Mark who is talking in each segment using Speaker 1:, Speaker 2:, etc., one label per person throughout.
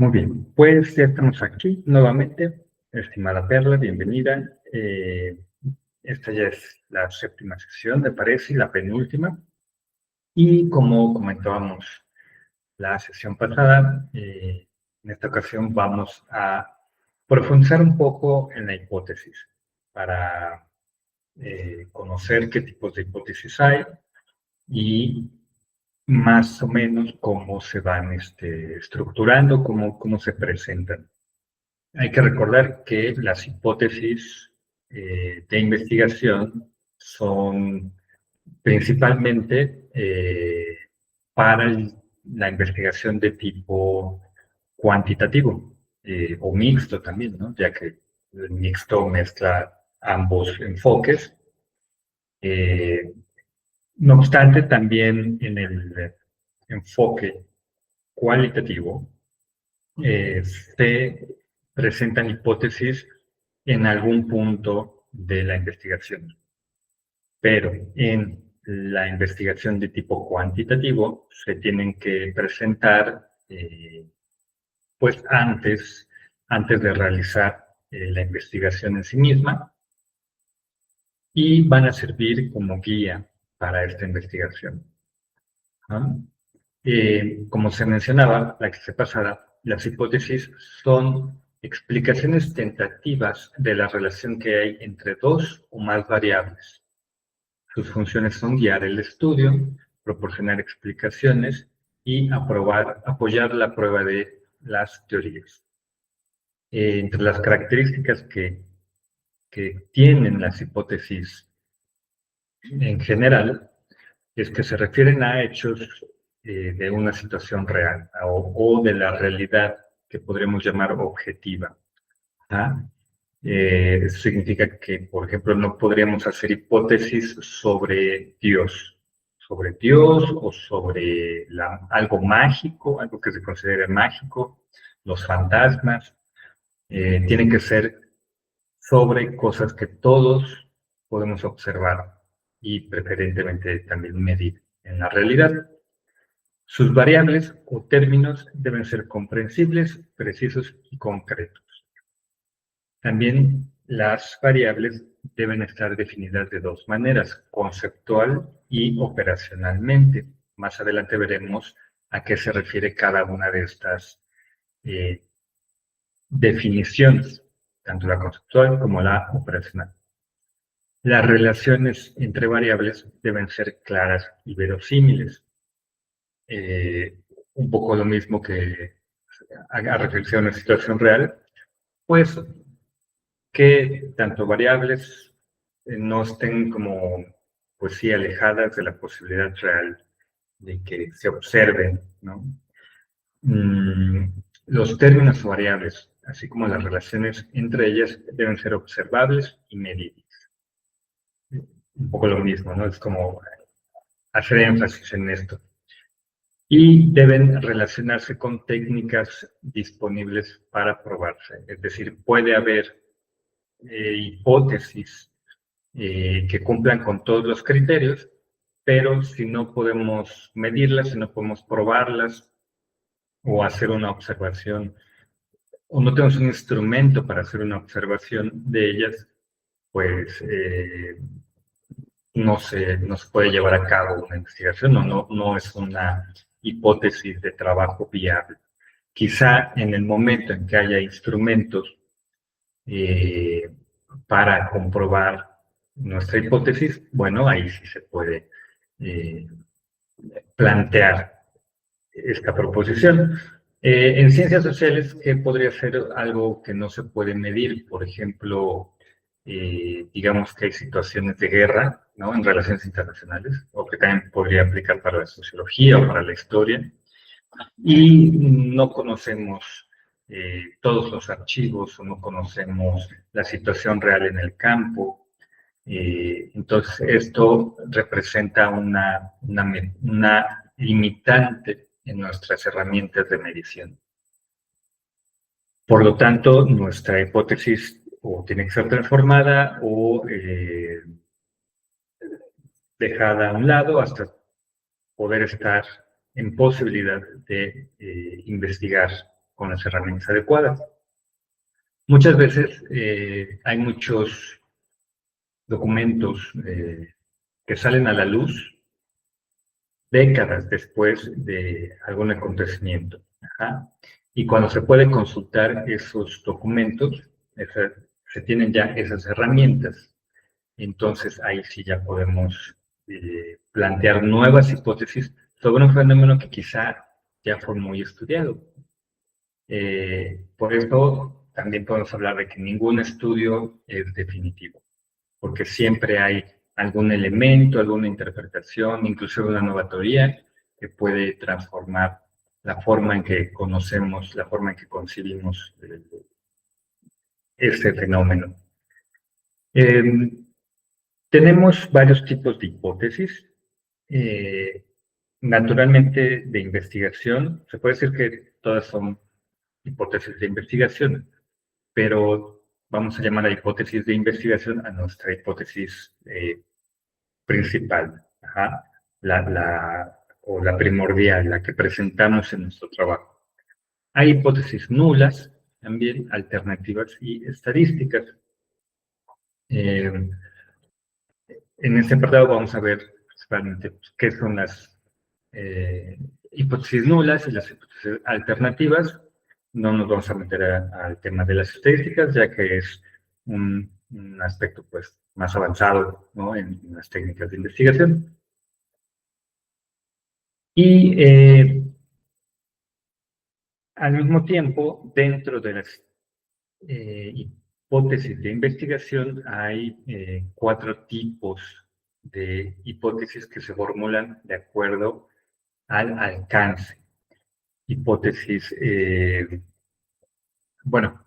Speaker 1: Muy bien, pues ya estamos aquí nuevamente. Estimada Perla, bienvenida. Esta ya es la séptima sesión, me parece, y la penúltima. Y como comentábamos la sesión pasada, en esta ocasión vamos a profundizar un poco en la hipótesis para conocer qué tipos de hipótesis hay y más o menos cómo se van estructurando, cómo se presentan. Hay que recordar que las hipótesis de investigación son principalmente para la investigación de tipo cuantitativo o mixto también, ¿no? Ya que el mixto mezcla ambos enfoques. No obstante, también en el enfoque cualitativo se presentan hipótesis en algún punto de la investigación. Pero en la investigación de tipo cuantitativo se tienen que presentar pues antes de realizar la investigación en sí misma y van a servir como guía para esta investigación. ¿No? Como se mencionaba la clase pasada, las hipótesis son explicaciones tentativas de la relación que hay entre dos o más variables. Sus funciones son guiar el estudio, proporcionar explicaciones y apoyar la prueba de las teorías. Entre las características que tienen las hipótesis en general es que se refieren a hechos de una situación real o de la realidad que podríamos llamar objetiva. ¿Ah? Eso significa que, por ejemplo, no podríamos hacer hipótesis sobre Dios o sobre algo mágico, algo que se considere mágico, los fantasmas. Tienen que ser sobre cosas que todos podemos observar y preferentemente también medir en la realidad. Sus variables o términos deben ser comprensibles, precisos y concretos. También las variables deben estar definidas de dos maneras, conceptual y operacionalmente. Más adelante veremos a qué se refiere cada una de estas definiciones, tanto la conceptual como la operacional. Las relaciones entre variables deben ser claras y verosímiles. Un poco lo mismo que haga reflexión a una situación real, pues que tanto variables no estén como, pues sí, alejadas de la posibilidad real de que se observen, ¿no? Los términos o variables, así como las relaciones entre ellas, deben ser observables y medibles. Un poco lo mismo, ¿no? Es como hacer énfasis en esto. Y deben relacionarse con técnicas disponibles para probarse. Es decir, puede haber hipótesis que cumplan con todos los criterios, pero si no podemos medirlas, si no podemos probarlas o hacer una observación, o no tenemos un instrumento para hacer una observación de ellas, pues no se puede llevar a cabo una investigación, no es una hipótesis de trabajo viable. Quizá en el momento en que haya instrumentos para comprobar nuestra hipótesis, bueno, ahí sí se puede plantear esta proposición. En ciencias sociales, ¿qué podría ser algo que no se puede medir? Por ejemplo, digamos que hay situaciones de guerra, ¿no? En relaciones internacionales, o que también podría aplicar para la sociología o para la historia, y no conocemos todos los archivos o no conocemos la situación real en el campo. Entonces, esto representa una limitante en nuestras herramientas de medición. Por lo tanto, nuestra hipótesis o tiene que ser transformada o dejada a un lado hasta poder estar en posibilidad de investigar con las herramientas adecuadas. Muchas veces hay muchos documentos que salen a la luz décadas después de algún acontecimiento. Ajá. Y cuando se puede consultar esos documentos, se tienen ya esas herramientas. Entonces ahí sí ya podemos plantear nuevas hipótesis sobre un fenómeno que quizá ya fue muy estudiado. Por eso también podemos hablar de que ningún estudio es definitivo, porque siempre hay algún elemento, alguna interpretación, incluso una nueva teoría que puede transformar la forma en que conocemos, la forma en que concibimos este fenómeno. Tenemos varios tipos de hipótesis. Naturalmente, de investigación, se puede decir que todas son hipótesis de investigación, pero vamos a llamar a hipótesis de investigación a nuestra hipótesis principal, ajá, o la primordial, la que presentamos en nuestro trabajo. Hay hipótesis nulas, también alternativas y estadísticas. En este apartado vamos a ver principalmente qué son las hipótesis nulas y las hipótesis alternativas. No nos vamos a meter al tema de las estadísticas, ya que es un aspecto pues, más avanzado, ¿no?, en las técnicas de investigación. Y al mismo tiempo, dentro de las hipótesis de investigación hay 4 tipos de hipótesis que se formulan de acuerdo al alcance. Hipótesis, bueno,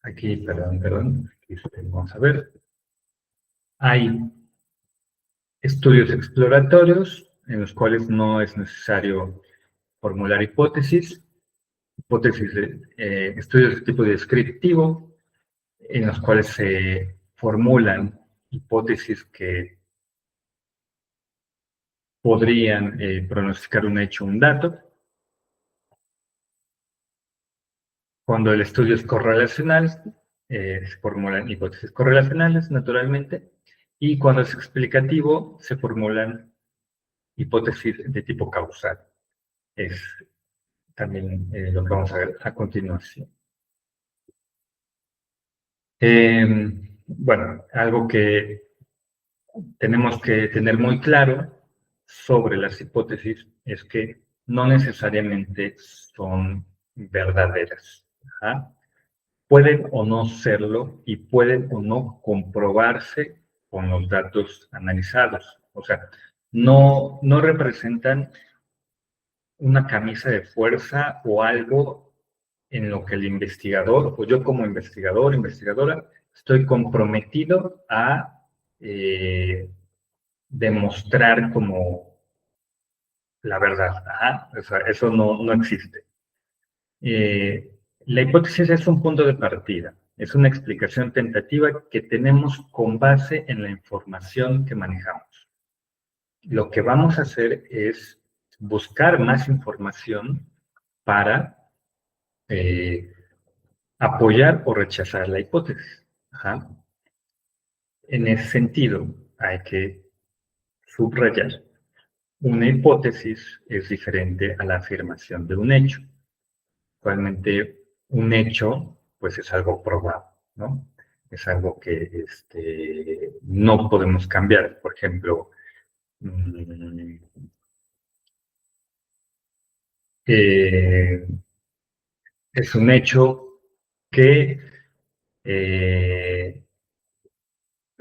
Speaker 1: aquí, perdón, aquí vamos a ver. Hay estudios exploratorios en los cuales no es necesario formular hipótesis de estudios de tipo descriptivo, en los cuales se formulan hipótesis que podrían pronosticar un hecho o un dato. Cuando el estudio es correlacional, se formulan hipótesis correlacionales, naturalmente, y cuando es explicativo, se formulan hipótesis de tipo causal. Es también lo que vamos a ver a continuación. Bueno, algo que tenemos que tener muy claro sobre las hipótesis es que no necesariamente son verdaderas. ¿Ah? Pueden o no serlo y pueden o no comprobarse con los datos analizados. O sea, no representan una camisa de fuerza o algo en lo que el investigador, o yo como investigador, investigadora, estoy comprometido a demostrar como la verdad. Ajá. O sea, eso no existe. La hipótesis es un punto de partida, es una explicación tentativa que tenemos con base en la información que manejamos. Lo que vamos a hacer es buscar más información para apoyar o rechazar la hipótesis. Ajá. En ese sentido, hay que subrayar. Una hipótesis es diferente a la afirmación de un hecho. Realmente un hecho, pues es algo probado, ¿no? Es algo que no podemos cambiar. Por ejemplo, es un hecho que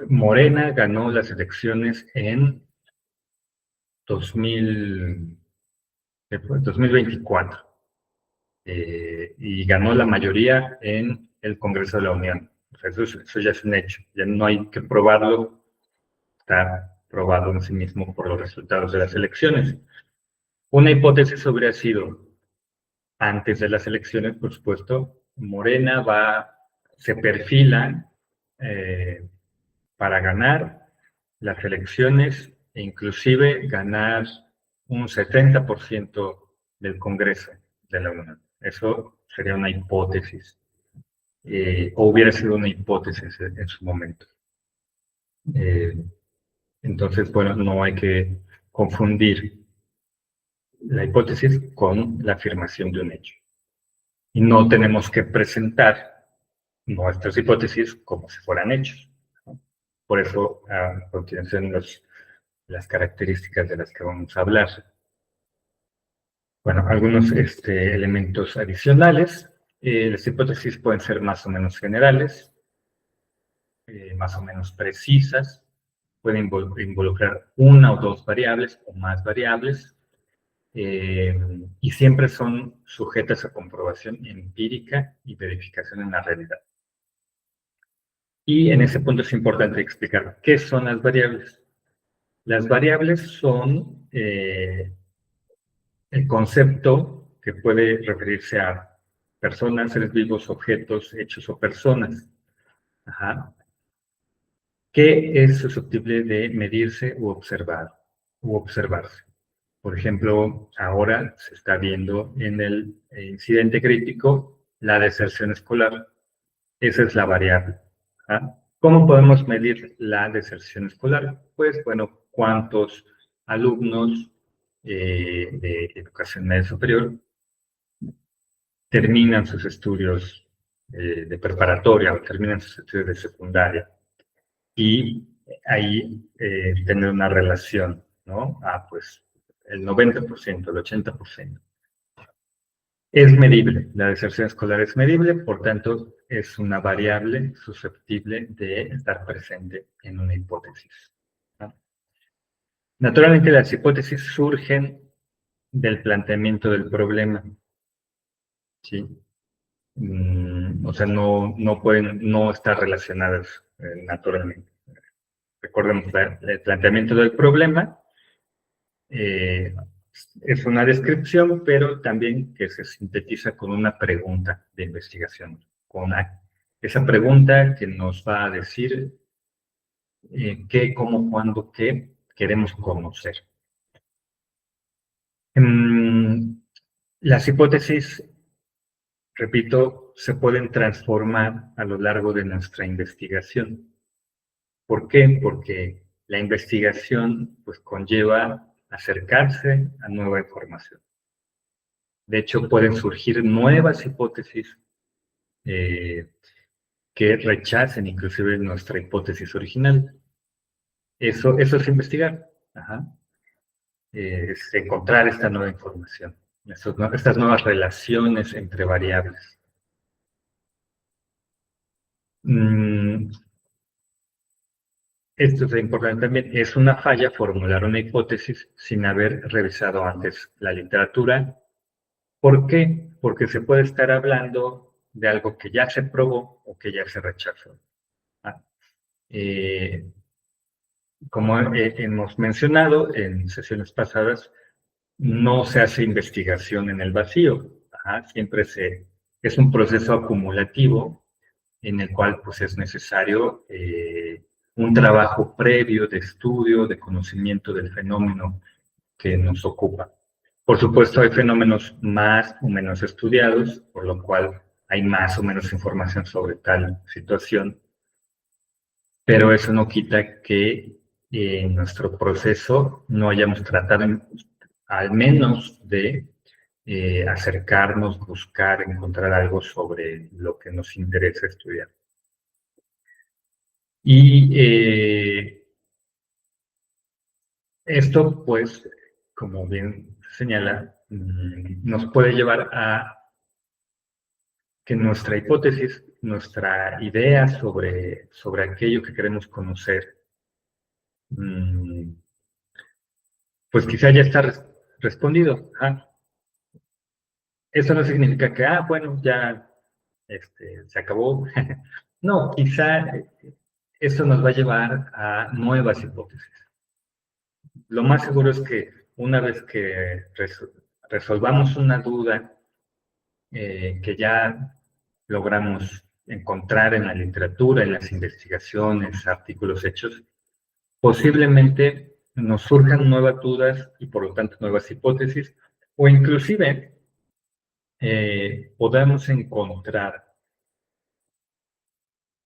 Speaker 1: Morena ganó las elecciones en 2024 y ganó la mayoría en el Congreso de la Unión. O sea, eso ya es un hecho, ya no hay que probarlo, está probado en sí mismo por los resultados de las elecciones. Una hipótesis habría sido, antes de las elecciones, por supuesto, Morena se perfila para ganar las elecciones e inclusive ganar un 70% del Congreso de la Unión. Eso sería una hipótesis, o hubiera sido una hipótesis en su momento. Entonces, bueno, no hay que confundir la hipótesis con la afirmación de un hecho. Y no tenemos que presentar nuestras hipótesis como si fueran hechos, ¿no? Por eso, a continuación, las características de las que vamos a hablar. Bueno, algunos elementos adicionales. Las hipótesis pueden ser más o menos generales, más o menos precisas, pueden involucrar una o dos variables o más variables, y siempre son sujetas a comprobación empírica y verificación en la realidad. Y en ese punto es importante explicar qué son las variables. Las variables son el concepto que puede referirse a personas, seres vivos, objetos, hechos o personas. Ajá. Que es susceptible de medirse u observarse. Por ejemplo, ahora se está viendo en el incidente crítico la deserción escolar. Esa es la variable. ¿Ah? ¿Cómo podemos medir la deserción escolar? Pues, bueno, cuántos alumnos de educación media superior terminan sus estudios de preparatoria o terminan sus estudios de secundaria. Y ahí tener una relación, ¿no? Pues el 90%, el 80%. Es medible, la deserción escolar es medible, por tanto, es una variable susceptible de estar presente en una hipótesis, ¿no? Naturalmente, las hipótesis surgen del planteamiento del problema, ¿sí? O sea, no pueden no estar relacionadas naturalmente. Recordemos, el planteamiento del problema es una descripción, pero también que se sintetiza con una pregunta de investigación, esa pregunta que nos va a decir qué, cómo, cuándo, qué queremos conocer. Las hipótesis, repito, se pueden transformar a lo largo de nuestra investigación. ¿Por qué? Porque la investigación pues, conlleva acercarse a nueva información. De hecho, pueden surgir nuevas hipótesis que rechacen inclusive nuestra hipótesis original. Eso es investigar. Ajá. Es encontrar esta nueva información, estas nuevas relaciones entre variables. Esto es importante también. Es una falla formular una hipótesis sin haber revisado antes la literatura. ¿Por qué? Porque se puede estar hablando de algo que ya se probó o que ya se rechazó. Como hemos mencionado en sesiones pasadas, no se hace investigación en el vacío. Siempre es un proceso acumulativo en el cual pues, es necesario un trabajo previo de estudio, de conocimiento del fenómeno que nos ocupa. Por supuesto, hay fenómenos más o menos estudiados, por lo cual hay más o menos información sobre tal situación, pero eso no quita que en nuestro proceso no hayamos tratado al menos de acercarnos, buscar, encontrar algo sobre lo que nos interesa estudiar. Y esto, pues, como bien señala, nos puede llevar a que nuestra hipótesis, nuestra idea sobre aquello que queremos conocer, pues quizá ya está respondido. Eso no significa que, bueno, ya se acabó. No, quizá eso nos va a llevar a nuevas hipótesis. Lo más seguro es que una vez que resolvamos una duda que ya logramos encontrar en la literatura, en las investigaciones, artículos hechos, posiblemente nos surjan nuevas dudas y por lo tanto nuevas hipótesis, o inclusive podamos encontrar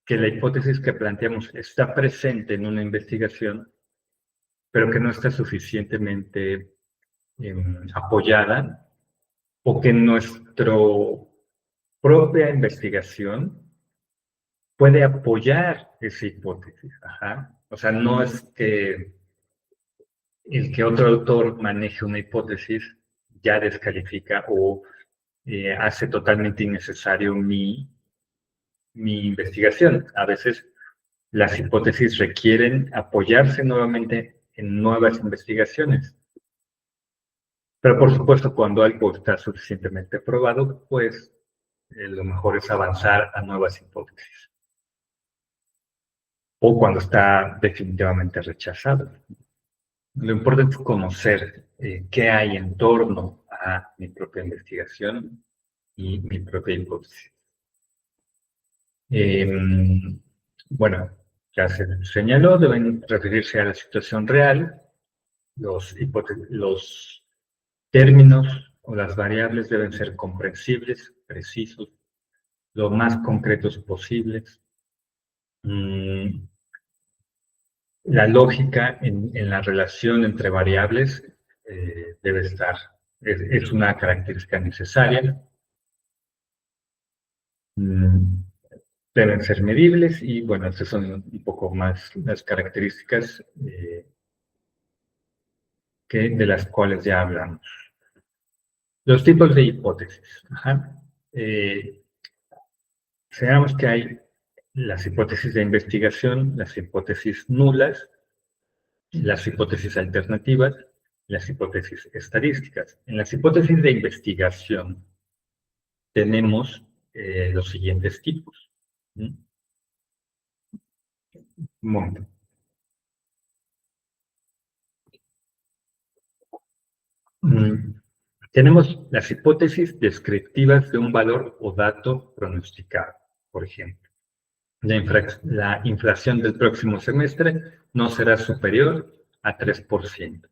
Speaker 1: que la hipótesis que planteamos está presente en una investigación, pero que no está suficientemente apoyada, o que nuestra propia investigación puede apoyar esa hipótesis. Ajá. O sea, no es que el que otro autor maneje una hipótesis ya descalifica o hace totalmente innecesario mi investigación. A veces las hipótesis requieren apoyarse nuevamente en nuevas investigaciones. Pero por supuesto, cuando algo está suficientemente probado, pues lo mejor es avanzar a nuevas hipótesis. O cuando está definitivamente rechazado. Lo importante es conocer qué hay en torno a mi propia investigación y mi propia hipótesis. Bueno, ya se señaló, deben referirse a la situación real. Los términos o las variables deben ser comprensibles, precisos, lo más concretos posibles. La lógica en la relación entre variables debe estar, es una característica necesaria. Deben ser medibles y, bueno, estas son un poco más las características de las cuales ya hablamos. Los tipos de hipótesis. Sabemos que hay las hipótesis de investigación, las hipótesis nulas, las hipótesis alternativas, las hipótesis estadísticas. En las hipótesis de investigación tenemos los siguientes tipos. Un momento. Tenemos las hipótesis descriptivas de un valor o dato pronosticado, por ejemplo. La inflación del próximo semestre no será superior a 3%.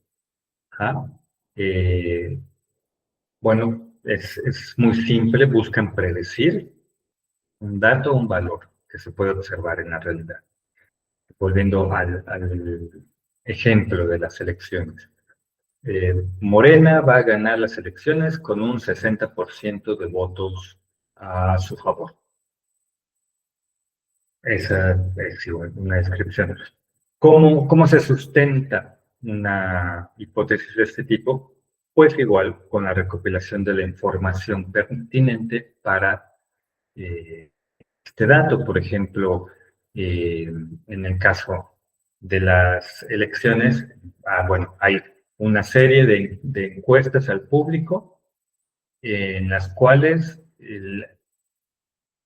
Speaker 1: Bueno, es muy simple, buscan predecir un dato o un valor que se puede observar en la realidad. Volviendo al ejemplo de las elecciones. Morena va a ganar las elecciones con un 60% de votos a su favor. Esa es una descripción. ¿Cómo se sustenta una hipótesis de este tipo? Pues igual con la recopilación de la información pertinente para este dato. Por ejemplo, en el caso de las elecciones, bueno, hay una serie de encuestas al público en las cuales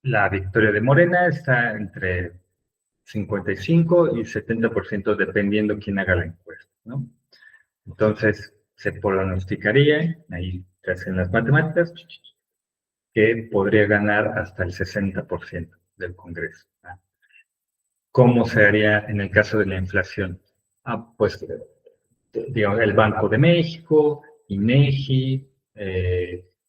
Speaker 1: la victoria de Morena está entre 55 y 70% dependiendo quién haga la encuesta, ¿no? Entonces, se pronosticaría, ahí se hacen las matemáticas, que podría ganar hasta el 60% del Congreso. ¿Cómo se haría en el caso de la inflación? Pues, digamos, el Banco de México, INEGI,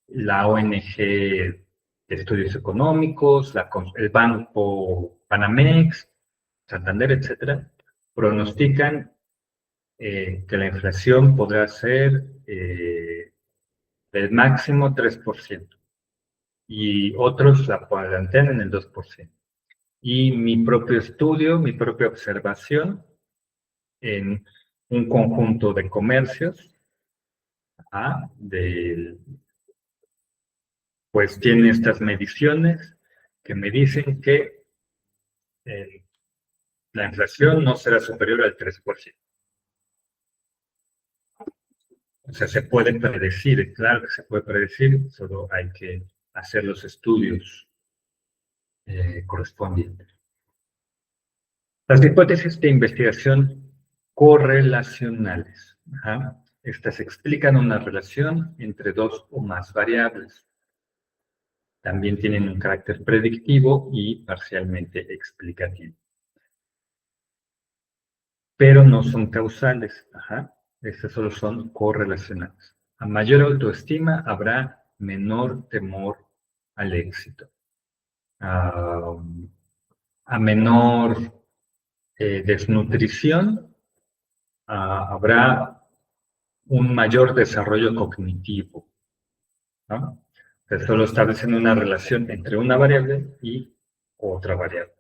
Speaker 1: la ONG de Estudios Económicos, el Banco Banamex, Santander, etcétera, pronostican que la inflación podrá ser del máximo 3%, y otros la plantean en el 2%. Y mi propio estudio, mi propia observación en un conjunto de comercios, pues tiene estas mediciones que me dicen que la inflación no será superior al 3%. O sea, se puede predecir, claro que se puede predecir, solo hay que hacer los estudios correspondientes. Las hipótesis de investigación correlacionales. Estas explican una relación entre dos o más variables. También tienen un carácter predictivo y parcialmente explicativo. Pero no son causales. Estas solo son correlacionales. A mayor autoestima habrá menor temor al éxito, a menor desnutrición, habrá un mayor desarrollo cognitivo, ¿no? Entonces, solo establecen una relación entre una variable y otra variable.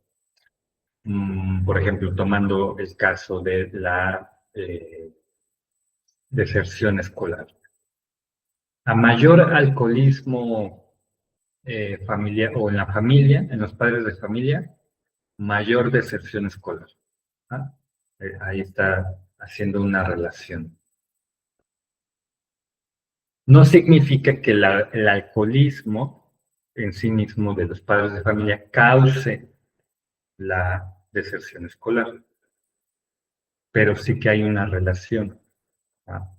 Speaker 1: Por ejemplo, tomando el caso de la deserción escolar. A mayor alcoholismo familiar o en la familia, en los padres de familia, mayor deserción escolar. ¿Ah? Ahí está haciendo una relación. No significa que el alcoholismo en sí mismo de los padres de familia cause la deserción escolar, pero sí que hay una relación. ¿Ah?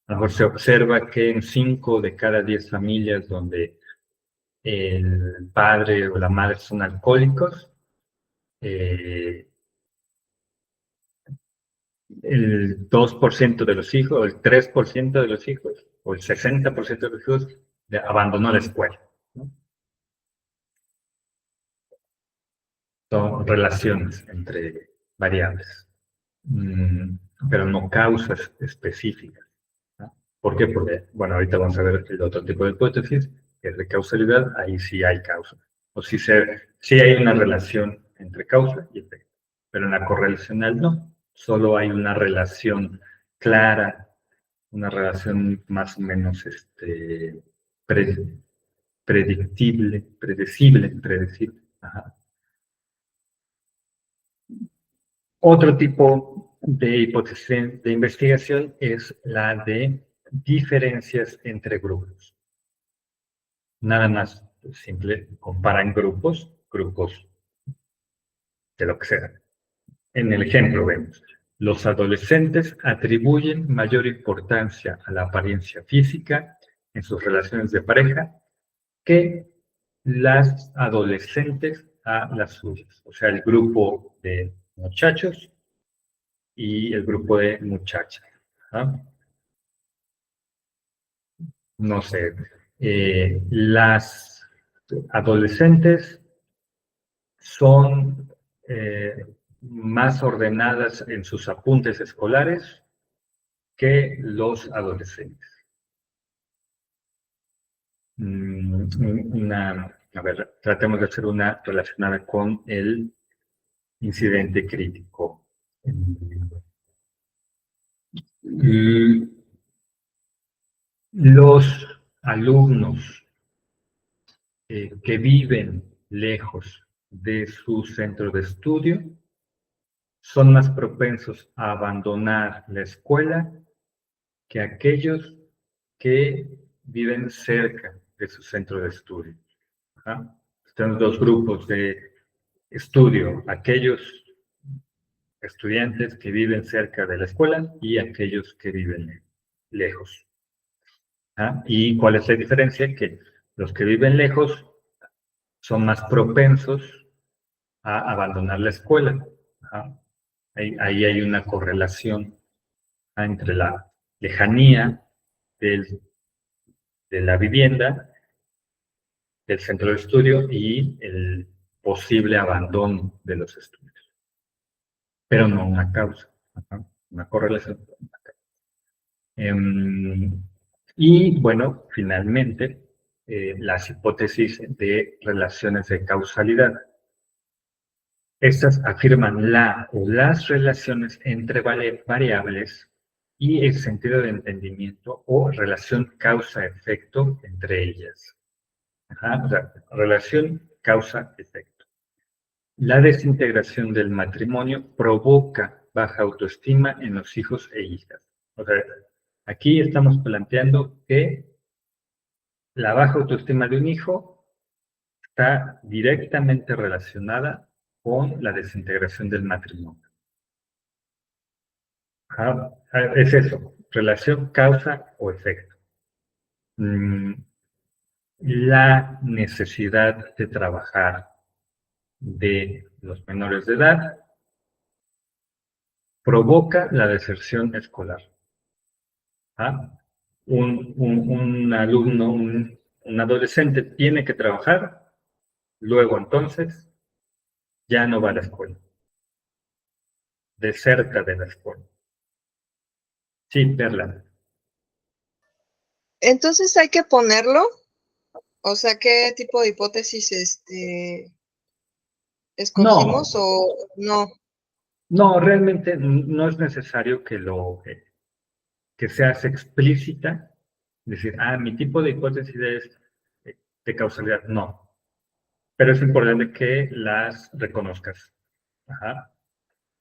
Speaker 1: A lo mejor se observa que en 5 de cada 10 familias donde el padre o la madre son alcohólicos, el 2% de los hijos, o el 3% de los hijos, o el 60% de los hijos abandonó la escuela, ¿no? Son relaciones entre variables, pero no causas específicas, ¿no? ¿Por qué? Porque, bueno, ahorita vamos a ver el otro tipo de hipótesis, que es de causalidad, ahí sí hay causa. O sí hay una relación entre causa y efecto, pero en la correlacional no, solo hay una relación clara, una relación más o menos predecible. Ajá. Otro tipo de hipótesis de investigación es la de diferencias entre grupos. Nada más simple, comparan grupos de lo que sea. En el ejemplo vemos, los adolescentes atribuyen mayor importancia a la apariencia física en sus relaciones de pareja que las adolescentes a las suyas. O sea, el grupo de muchachos y el grupo de muchachas. ¿Ah? No sé, las adolescentes son más ordenadas en sus apuntes escolares que los adolescentes. A ver, tratemos de hacer una relacionada con el incidente crítico. Los alumnos que viven lejos de su centro de estudio son más propensos a abandonar la escuela que aquellos que viven cerca de su centro de estudio. ¿Ah? Tenemos dos grupos de estudio, aquellos estudiantes que viven cerca de la escuela y aquellos que viven lejos. ¿Ah? ¿Y cuál es la diferencia? Que los que viven lejos son más propensos a abandonar la escuela. ¿Ah? Ahí hay una correlación entre la lejanía de la vivienda, del centro de estudio y el posible abandono de los estudios. Pero no una causa, una correlación. Y bueno, finalmente, las hipótesis de relaciones de causalidad. Estas afirman la o las relaciones entre variables y el sentido de entendimiento o relación causa-efecto entre ellas. Ajá, o sea, relación causa-efecto. La desintegración del matrimonio provoca baja autoestima en los hijos e hijas. O sea, aquí estamos planteando que la baja autoestima de un hijo está directamente relacionada con la desintegración del matrimonio. Ajá, es eso, relación causa o efecto. La necesidad de trabajar de los menores de edad provoca la deserción escolar. ¿Ah? Un alumno, un un adolescente tiene que trabajar, luego entonces ya no va a la escuela, deserta de la escuela. Sí, Perla.
Speaker 2: Entonces hay que ponerlo, o sea, ¿qué tipo de hipótesis escogimos
Speaker 1: No,
Speaker 2: o no?
Speaker 1: no, realmente no es necesario que seas explícita, decir, mi tipo de hipótesis es de causalidad. No, pero es importante que las reconozcas. Ajá.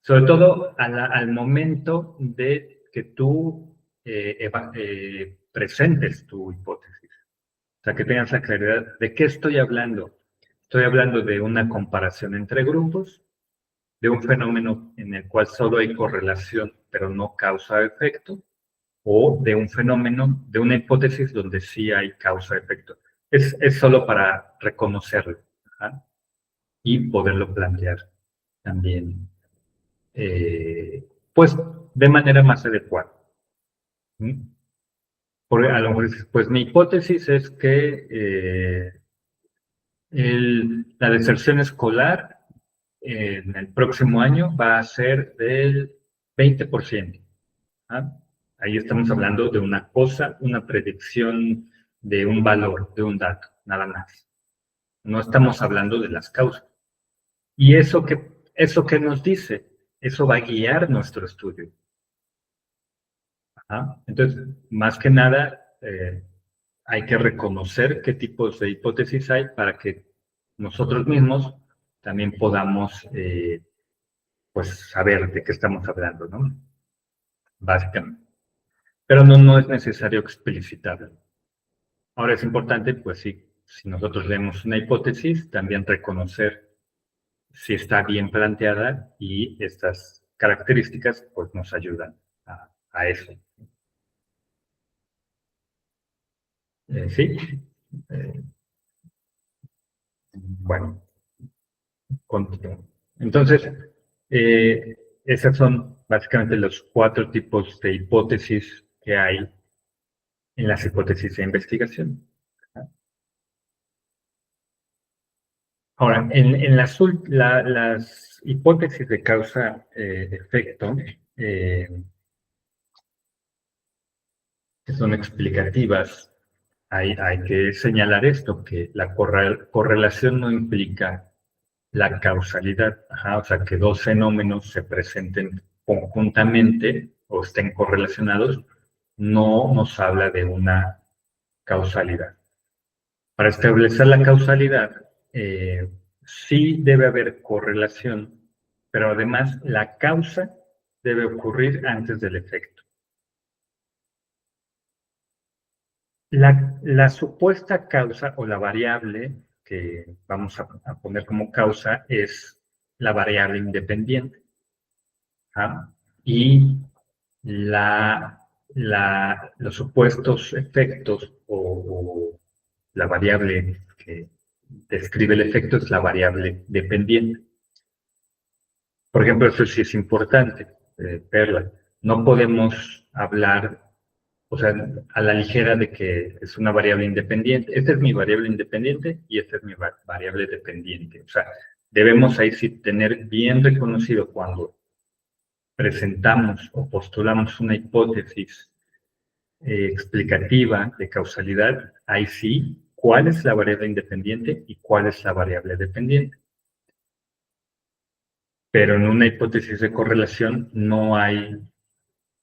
Speaker 1: Sobre todo al momento de que tú presentes tu hipótesis. O sea, que tengas la claridad de qué estoy hablando. Estoy hablando de una comparación entre grupos, de un fenómeno en el cual solo hay correlación, pero no causa-efecto, o de un fenómeno, de una hipótesis donde sí hay causa-efecto. Es solo para reconocerlo, ¿ajá? Y poderlo plantear también, pues, de manera más adecuada. ¿Mm? Porque a lo mejor dices, pues mi hipótesis es que la deserción escolar en el próximo año va a ser del 20%. ¿Ah? Ahí estamos hablando de una cosa, una predicción de un valor, de un dato, nada más. No estamos hablando de las causas. Y eso que nos dice, eso va a guiar nuestro estudio. ¿Ah? Entonces, más que nada, hay que reconocer qué tipos de hipótesis hay para que nosotros mismos también podamos pues saber de qué estamos hablando, ¿no? Básicamente. Pero no es necesario explicitarlo. Ahora es importante, pues sí, si nosotros leemos una hipótesis, también reconocer si está bien planteada y estas características pues nos ayudan a eso. Sí. Eh, bueno, continúo. Entonces, esas son básicamente los 4 tipos de hipótesis que hay en las hipótesis de investigación. Ahora, en las hipótesis de causa-efecto, que son explicativas, hay que señalar esto, que la correlación no implica la causalidad. Ajá, o sea, que dos fenómenos se presenten conjuntamente o estén correlacionados, no nos habla de una causalidad. Para establecer la causalidad, sí debe haber correlación, pero además la causa debe ocurrir antes del efecto. La supuesta causa o la variable que vamos a poner como causa es la variable independiente. ¿Ah? Y los supuestos efectos o la variable que describe el efecto es la variable dependiente. Por ejemplo, eso sí es importante, Perla. No podemos hablar, o sea, a la ligera de que es una variable independiente. Esta es mi variable independiente y esta es mi variable dependiente. O sea, debemos ahí sí tener bien reconocido cuando presentamos o postulamos una hipótesis explicativa de causalidad, ahí sí, cuál es la variable independiente y cuál es la variable dependiente. Pero en una hipótesis de correlación no hay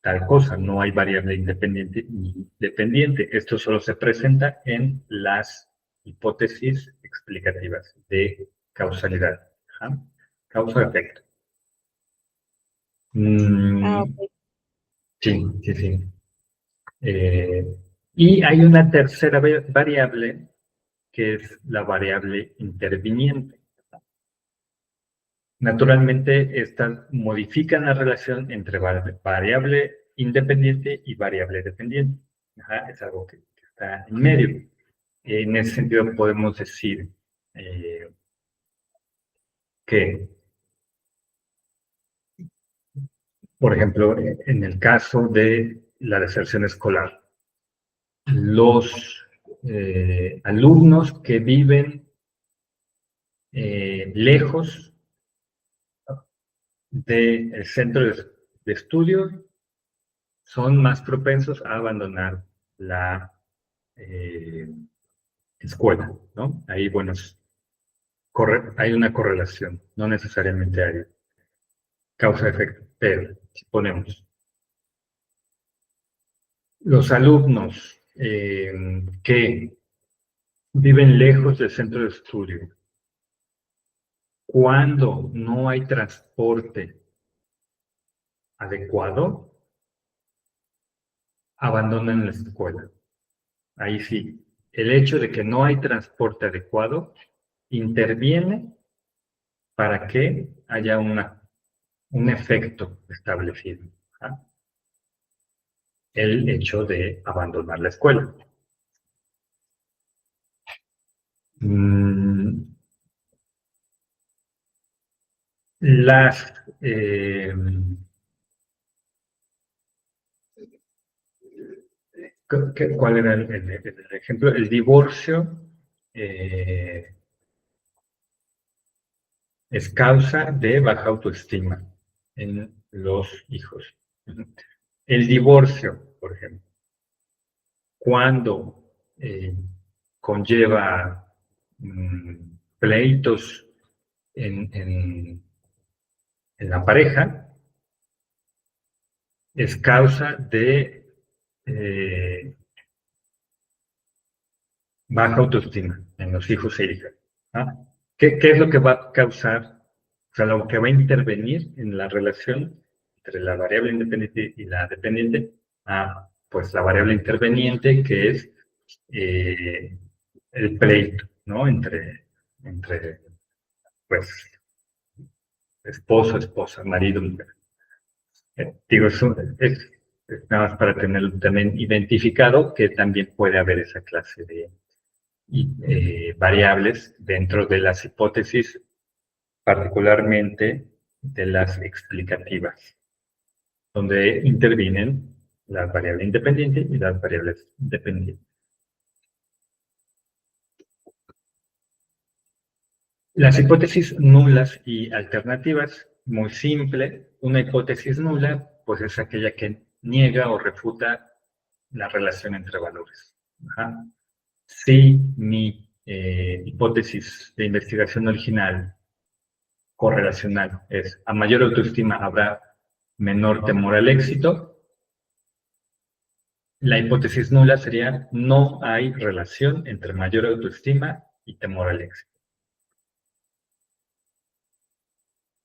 Speaker 1: tal cosa, no hay variable independiente ni dependiente. Esto solo se presenta en las hipótesis explicativas de causalidad. ¿Ah? Causa-efecto.
Speaker 2: Okay.
Speaker 1: Sí, sí, sí. Y hay una tercera variable que es la variable interviniente. Naturalmente, estas modifican la relación entre variable independiente y variable dependiente. Ajá, es algo que está en medio. En ese sentido, podemos decir que, por ejemplo, en el caso de la deserción escolar, los alumnos que viven lejos del centro de estudio son más propensos a abandonar la escuela, ¿no? Ahí, bueno, hay una correlación, no necesariamente hay causa-efecto, pero si ponemos los alumnos que viven lejos del centro de estudio, cuando no hay transporte adecuado, abandonan la escuela. Ahí sí, el hecho de que no hay transporte adecuado interviene para que haya un efecto establecido. ¿Ah? El hecho de abandonar la escuela. ¿Cuál era el ejemplo? El divorcio es causa de baja autoestima en los hijos. El divorcio, por ejemplo, cuando conlleva pleitos en la pareja, es causa de baja autoestima en los hijos e hijas. ¿Ah? ¿Qué es lo que va a causar, o sea, lo que va a intervenir en la relación entre la variable independiente y la dependiente? Pues la variable interveniente, que es el pleito, ¿no? Entre pues, esposo, esposa, marido, mujer. Digo, es nada más para tenerlo también identificado, que también puede haber esa clase de variables dentro de las hipótesis, particularmente de las explicativas, donde intervienen las variables independientes y las variables dependientes. Las hipótesis nulas y alternativas, muy simple. Una hipótesis nula, pues es aquella que niega o refuta la relación entre valores. Ajá. Si mi hipótesis de investigación original correlacional es a mayor autoestima habrá menor temor al éxito, la hipótesis nula sería no hay relación entre mayor autoestima y temor al éxito.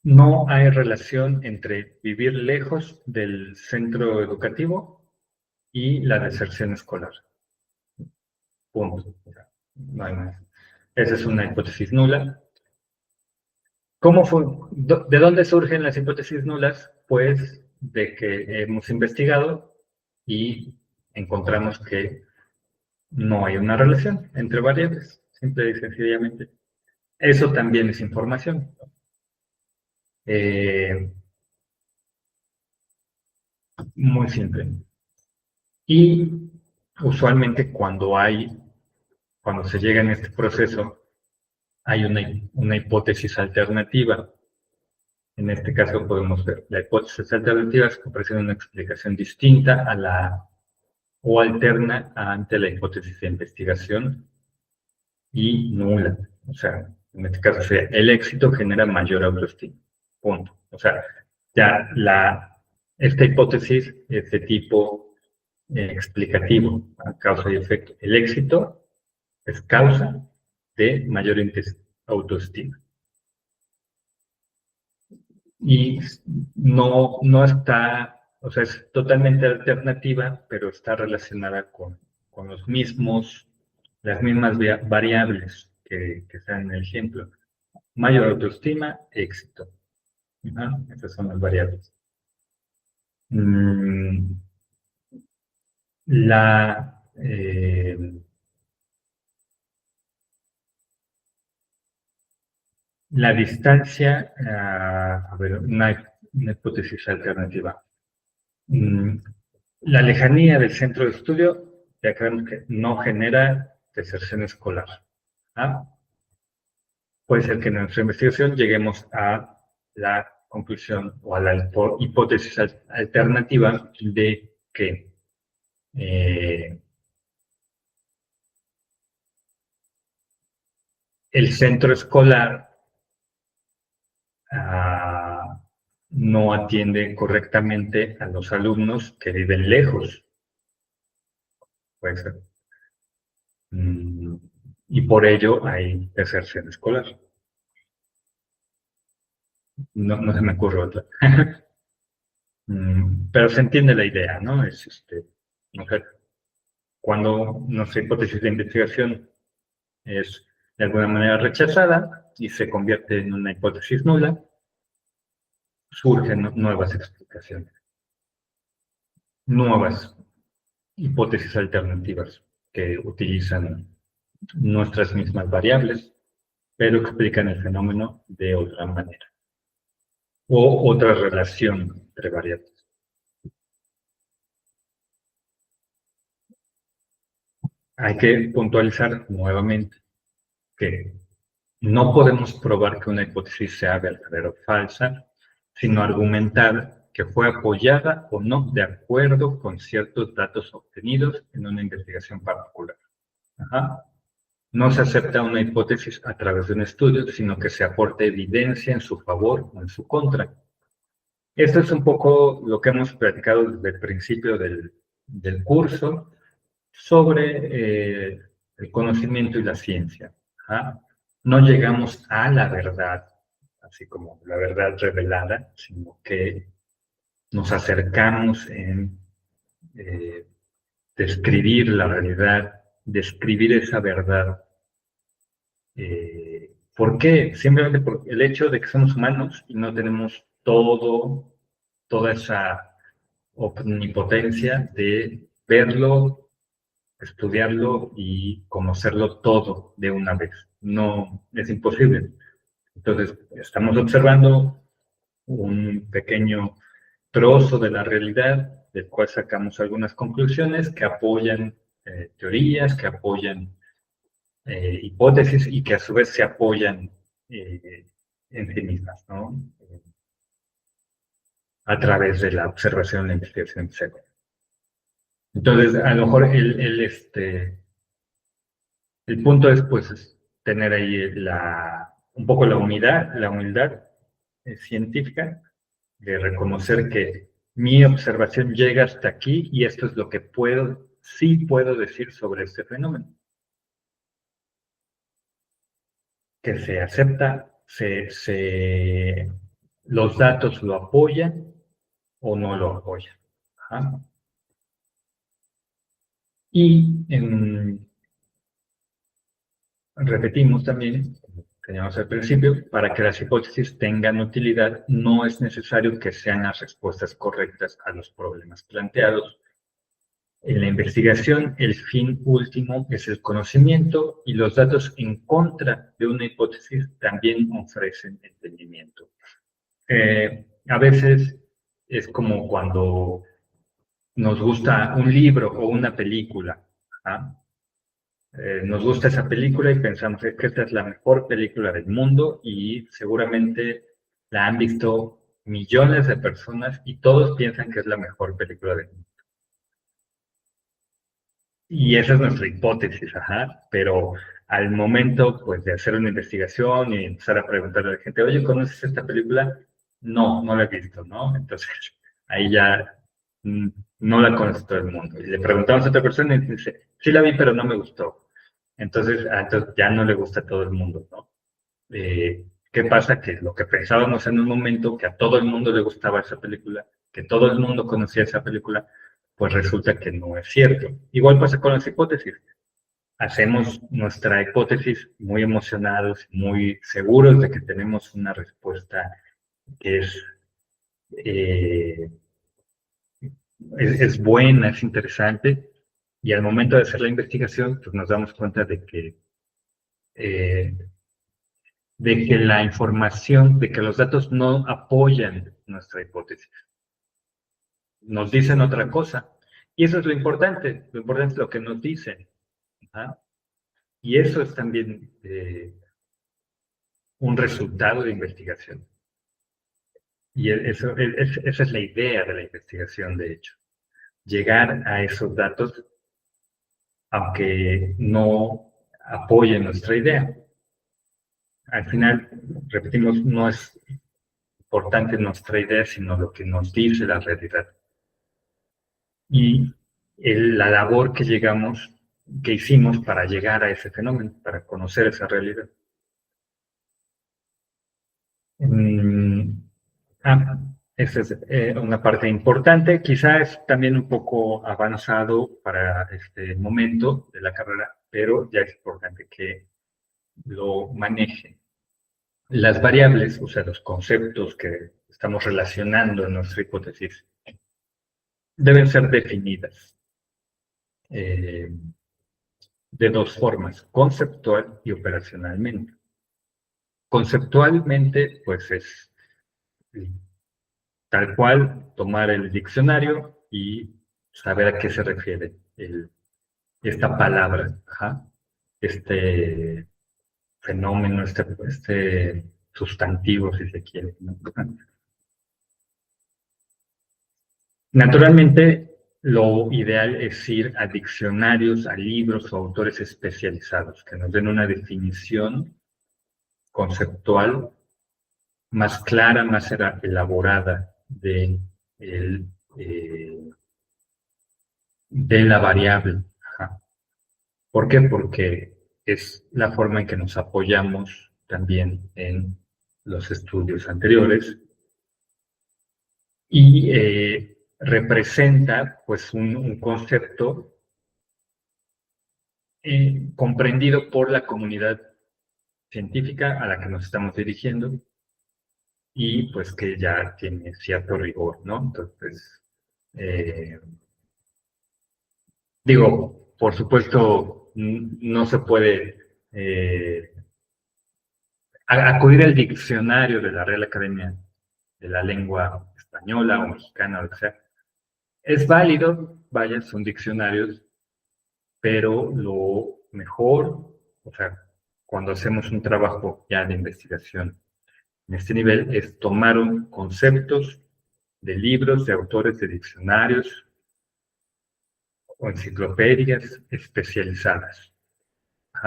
Speaker 1: No hay relación entre vivir lejos del centro educativo y la deserción escolar. Punto. No hay más. Esa es una hipótesis nula. ¿De dónde surgen las hipótesis nulas? Pues de que hemos investigado y encontramos que no hay una relación entre variables, simple y sencillamente. Eso también es información. Muy simple. Y usualmente cuando se llega en este proceso, hay una hipótesis alternativa. En este caso podemos ver la hipótesis alternativa es que ofrece una explicación distinta o alterna ante la hipótesis de investigación y nula. O sea, en este caso sería el éxito genera mayor autoestima. Punto. O sea, ya esta hipótesis es de tipo explicativo, causa y efecto. El éxito es causa de mayor autoestima. Y no está, o sea, es totalmente alternativa, pero está relacionada con las mismas variables que están en el ejemplo. Mayor autoestima, éxito. Esas son las variables. La distancia, a ver, una hipótesis alternativa. La lejanía del centro de estudio, ya creemos que no genera deserción escolar. ¿Ah? Puede ser que en nuestra investigación lleguemos a la conclusión o a la hipótesis alternativa de que el centro escolar no atiende correctamente a los alumnos que viven lejos. Puede ser. Y por ello hay deserción escolar. No se me ocurre otra. Pero se entiende la idea, ¿no? No sé, cuando nuestra hipótesis de investigación es de alguna manera rechazada y se convierte en una hipótesis nula, surgen nuevas explicaciones, nuevas hipótesis alternativas que utilizan nuestras mismas variables, pero explican el fenómeno de otra manera o otra relación entre variables. Hay que puntualizar nuevamente que no podemos probar que una hipótesis sea verdadera o falsa, sino argumentar que fue apoyada o no de acuerdo con ciertos datos obtenidos en una investigación particular. Ajá. No se acepta una hipótesis a través de un estudio, sino que se aporta evidencia en su favor o en su contra. Esto es un poco lo que hemos platicado desde el principio del curso sobre el conocimiento y la ciencia. ¿Ah? No llegamos a la verdad, así como la verdad revelada, sino que nos acercamos en describir la realidad, describir esa verdad. ¿Por qué? Simplemente por el hecho de que somos humanos y no tenemos toda esa omnipotencia de verlo, estudiarlo y conocerlo todo de una vez. No, es imposible. Entonces, estamos observando un pequeño trozo de la realidad, del cual sacamos algunas conclusiones que apoyan teorías, que apoyan hipótesis y que a su vez se apoyan en sí mismas, ¿no? A través de la observación, la investigación, etc. Entonces, a lo mejor el punto es, pues, tener ahí un poco la humildad científica de reconocer que mi observación llega hasta aquí y esto es lo que sí puedo decir sobre este fenómeno. Que se acepta, los datos lo apoyan o no lo apoyan. Ajá. Y repetimos también, como teníamos al principio, para que las hipótesis tengan utilidad, no es necesario que sean las respuestas correctas a los problemas planteados. En la investigación, el fin último es el conocimiento y los datos en contra de una hipótesis también ofrecen entendimiento. A veces es como cuando nos gusta un libro o una película. ¿Ah? Nos gusta esa película y pensamos que esta es la mejor película del mundo y seguramente la han visto millones de personas y todos piensan que es la mejor película del mundo. Y esa es nuestra hipótesis, ajá, pero al momento pues de hacer una investigación y empezar a preguntarle a la gente, oye, ¿conoces esta película? No la he visto, ¿no? Entonces ahí ya no la conoce todo el mundo. Y le preguntamos a otra persona y dice, sí la vi, pero no me gustó. Entonces ya no le gusta a todo el mundo, ¿no? ¿Qué pasa? Que lo que pensábamos en un momento, que a todo el mundo le gustaba esa película, que todo el mundo conocía esa película, pues resulta que no es cierto. Igual pasa con las hipótesis. Hacemos nuestra hipótesis muy emocionados, muy seguros de que tenemos una respuesta que es buena, es interesante, y al momento de hacer la investigación, pues nos damos cuenta de que la información, de que los datos no apoyan nuestra hipótesis. Nos dicen otra cosa. Y eso es lo importante es lo que nos dicen. ¿Ah? Y eso es también un resultado de investigación. Y esa es la idea de la investigación, de hecho. Llegar a esos datos, aunque no apoyen nuestra idea. Al final, repetimos, no es importante nuestra idea, sino lo que nos dice la realidad. Y la labor que hicimos para llegar a ese fenómeno, para conocer esa realidad. Esa es una parte importante, quizás también un poco avanzado para este momento de la carrera, pero ya es importante que lo maneje. Las variables, o sea, los conceptos que estamos relacionando en nuestra hipótesis, deben ser definidas de dos formas, conceptual y operacionalmente. Conceptualmente, pues es tal cual tomar el diccionario y saber a qué se refiere esta palabra, este fenómeno, este sustantivo, si se quiere, ¿no? Naturalmente, lo ideal es ir a diccionarios, a libros o autores especializados que nos den una definición conceptual más clara, más elaborada el, eh, de la variable. ¿Por qué? Porque es la forma en que nos apoyamos también en los estudios anteriores y representa pues un concepto comprendido por la comunidad científica a la que nos estamos dirigiendo y pues que ya tiene cierto rigor, ¿no? Entonces, digo, por supuesto, no se puede acudir al diccionario de la Real Academia de la Lengua Española o Mexicana, o lo que sea. Es válido, vaya, son diccionarios, pero lo mejor, o sea, cuando hacemos un trabajo ya de investigación en este nivel, es tomar conceptos de libros, de autores, de diccionarios o enciclopedias especializadas.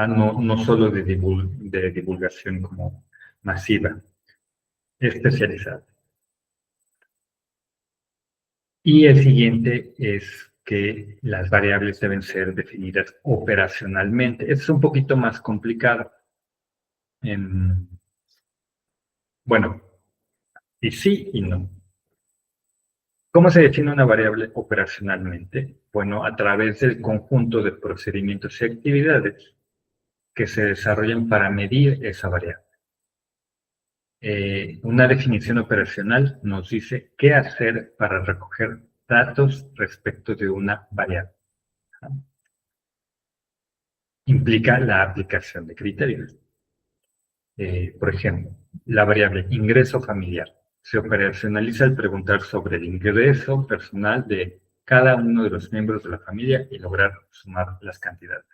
Speaker 1: No solo de divulgación como masiva, especializada. Y el siguiente es que las variables deben ser definidas operacionalmente. Es un poquito más complicado. Bueno, y sí y no. ¿Cómo se define una variable operacionalmente? Bueno, a través del conjunto de procedimientos y actividades que se desarrollan para medir esa variable. Una definición operacional nos dice qué hacer para recoger datos respecto de una variable. Implica la aplicación de criterios. Por ejemplo, la variable ingreso familiar se operacionaliza al preguntar sobre el ingreso personal de cada uno de los miembros de la familia y lograr sumar las cantidades.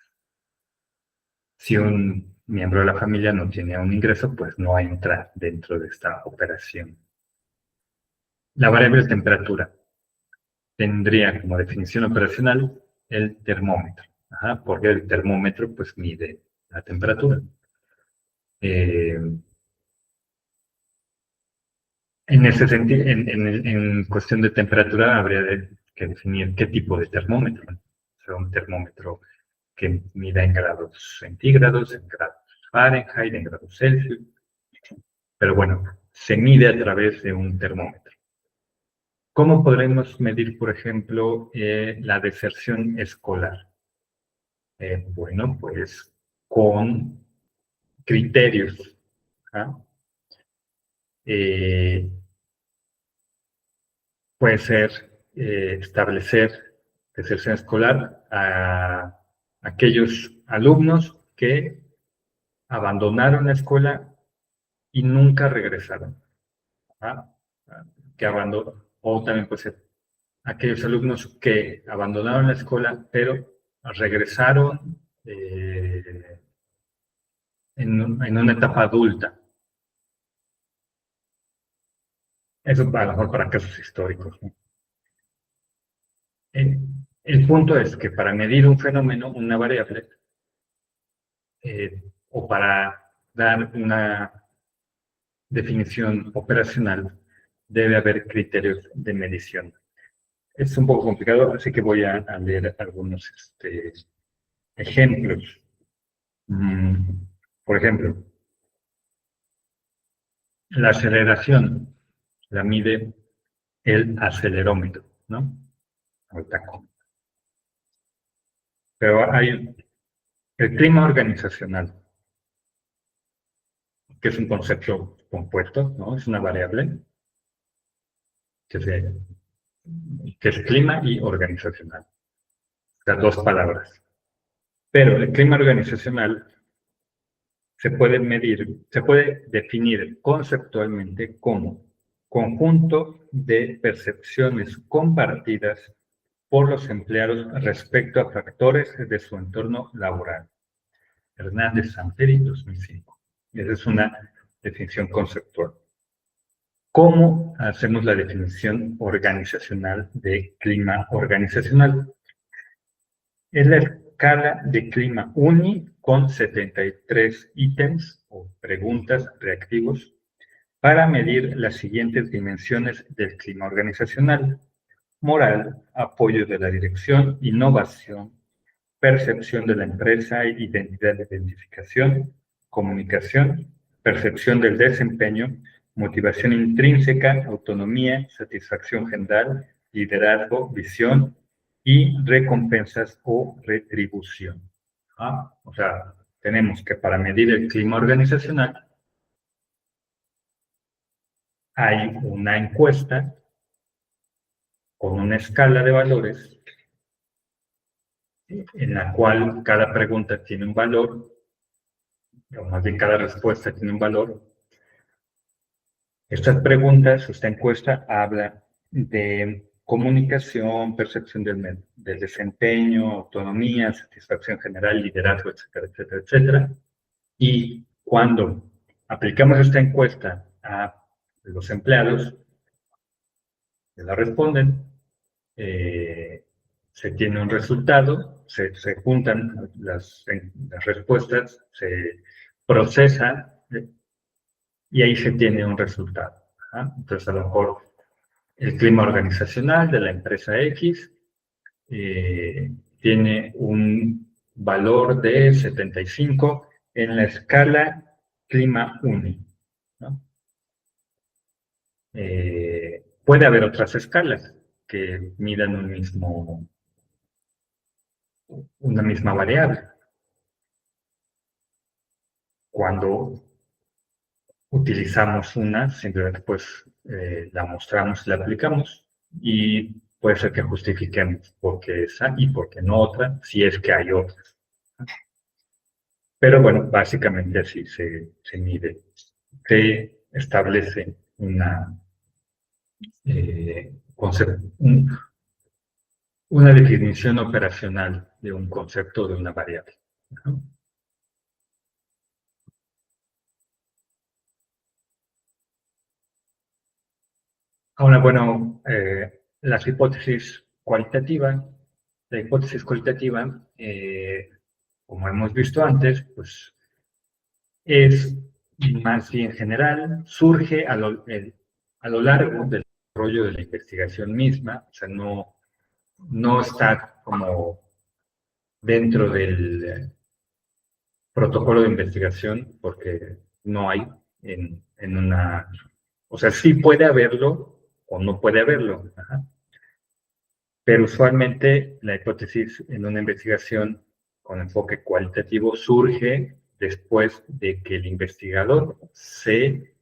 Speaker 1: Si un miembro de la familia no tiene un ingreso, pues no entra dentro de esta operación. La variable temperatura tendría como definición operacional el termómetro, porque el termómetro pues mide la temperatura. En ese sentido, en cuestión de temperatura, habría que definir qué tipo de termómetro. O sea, un termómetro que mida en grados centígrados, en grados Fahrenheit, en grados Celsius. Pero bueno, se mide a través de un termómetro. ¿Cómo podremos medir, por ejemplo, la deserción escolar? Bueno, pues con criterios. Puede ser establecer deserción escolar a aquellos alumnos que abandonaron la escuela y nunca regresaron. O también puede ser aquellos alumnos que abandonaron la escuela, pero regresaron en una etapa adulta. Eso a lo mejor para casos históricos, ¿no? El punto es que para medir un fenómeno, una variable, o para dar una definición operacional, debe haber criterios de medición. Es un poco complicado, así que voy a leer algunos ejemplos. Por ejemplo, la aceleración la mide el acelerómetro, ¿no? O el tacómetro. Pero hay el clima organizacional, que es un concepto compuesto, ¿no? Es una variable que es clima y organizacional. O sea, dos palabras. Pero el clima organizacional se puede medir, se puede definir conceptualmente como conjunto de percepciones compartidas por los empleados respecto a factores de su entorno laboral. Hernández Sanperi, 2005. Esa es una definición conceptual. ¿Cómo hacemos la definición organizacional de clima organizacional? Es la escala de clima UNI con 73 ítems o preguntas reactivos para medir las siguientes dimensiones del clima organizacional: moral, apoyo de la dirección, innovación, percepción de la empresa, identidad de identificación, comunicación, percepción del desempeño, motivación intrínseca, autonomía, satisfacción general, liderazgo, visión y recompensas o retribución. O sea, tenemos que para medir el clima organizacional hay una encuesta con una escala de valores en la cual cada pregunta tiene un valor, o más bien cada respuesta tiene un valor. Estas preguntas, esta encuesta habla de comunicación, percepción del desempeño, autonomía, satisfacción general, liderazgo, etcétera, etcétera, etcétera. Y cuando aplicamos esta encuesta a los empleados que la responden, se tiene un resultado, se juntan las respuestas, se procesan y ahí se tiene un resultado. Entonces, a lo mejor el clima organizacional de la empresa X tiene un valor de 75 en la escala clima UNI, ¿no? Puede haber otras escalas que midan una misma variable. Cuando utilizamos una, simplemente pues la mostramos y la aplicamos, y puede ser que justifiquemos por qué esa y por qué no otra, si es que hay otras. Pero bueno, básicamente así se mide. Se establece una definición operacional de un concepto de una variable, ¿no? Ahora, bueno, la hipótesis cualitativa, como hemos visto antes, pues es más bien general, surge a lo largo del desarrollo de la investigación misma, o sea, no está como dentro del protocolo de investigación, porque no hay en una... O sea, sí puede haberlo o no puede haberlo. Pero usualmente la hipótesis en una investigación con enfoque cualitativo surge después de que el investigador se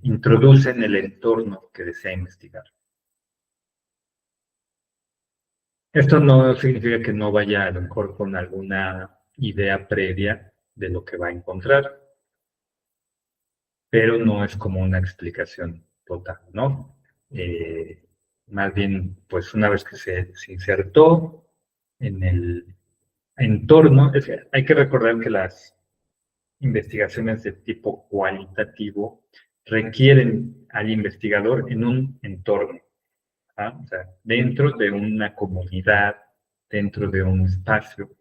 Speaker 1: introduce en el entorno que desea investigar. Esto no significa que no vaya a lo mejor con alguna idea previa de lo que va a encontrar, pero no es como una explicación total, ¿no? Más bien, pues una vez que se insertó en el entorno, hay que recordar que las investigaciones de tipo cualitativo requieren al investigador en un entorno, o sea, dentro de una comunidad, dentro de un espacio,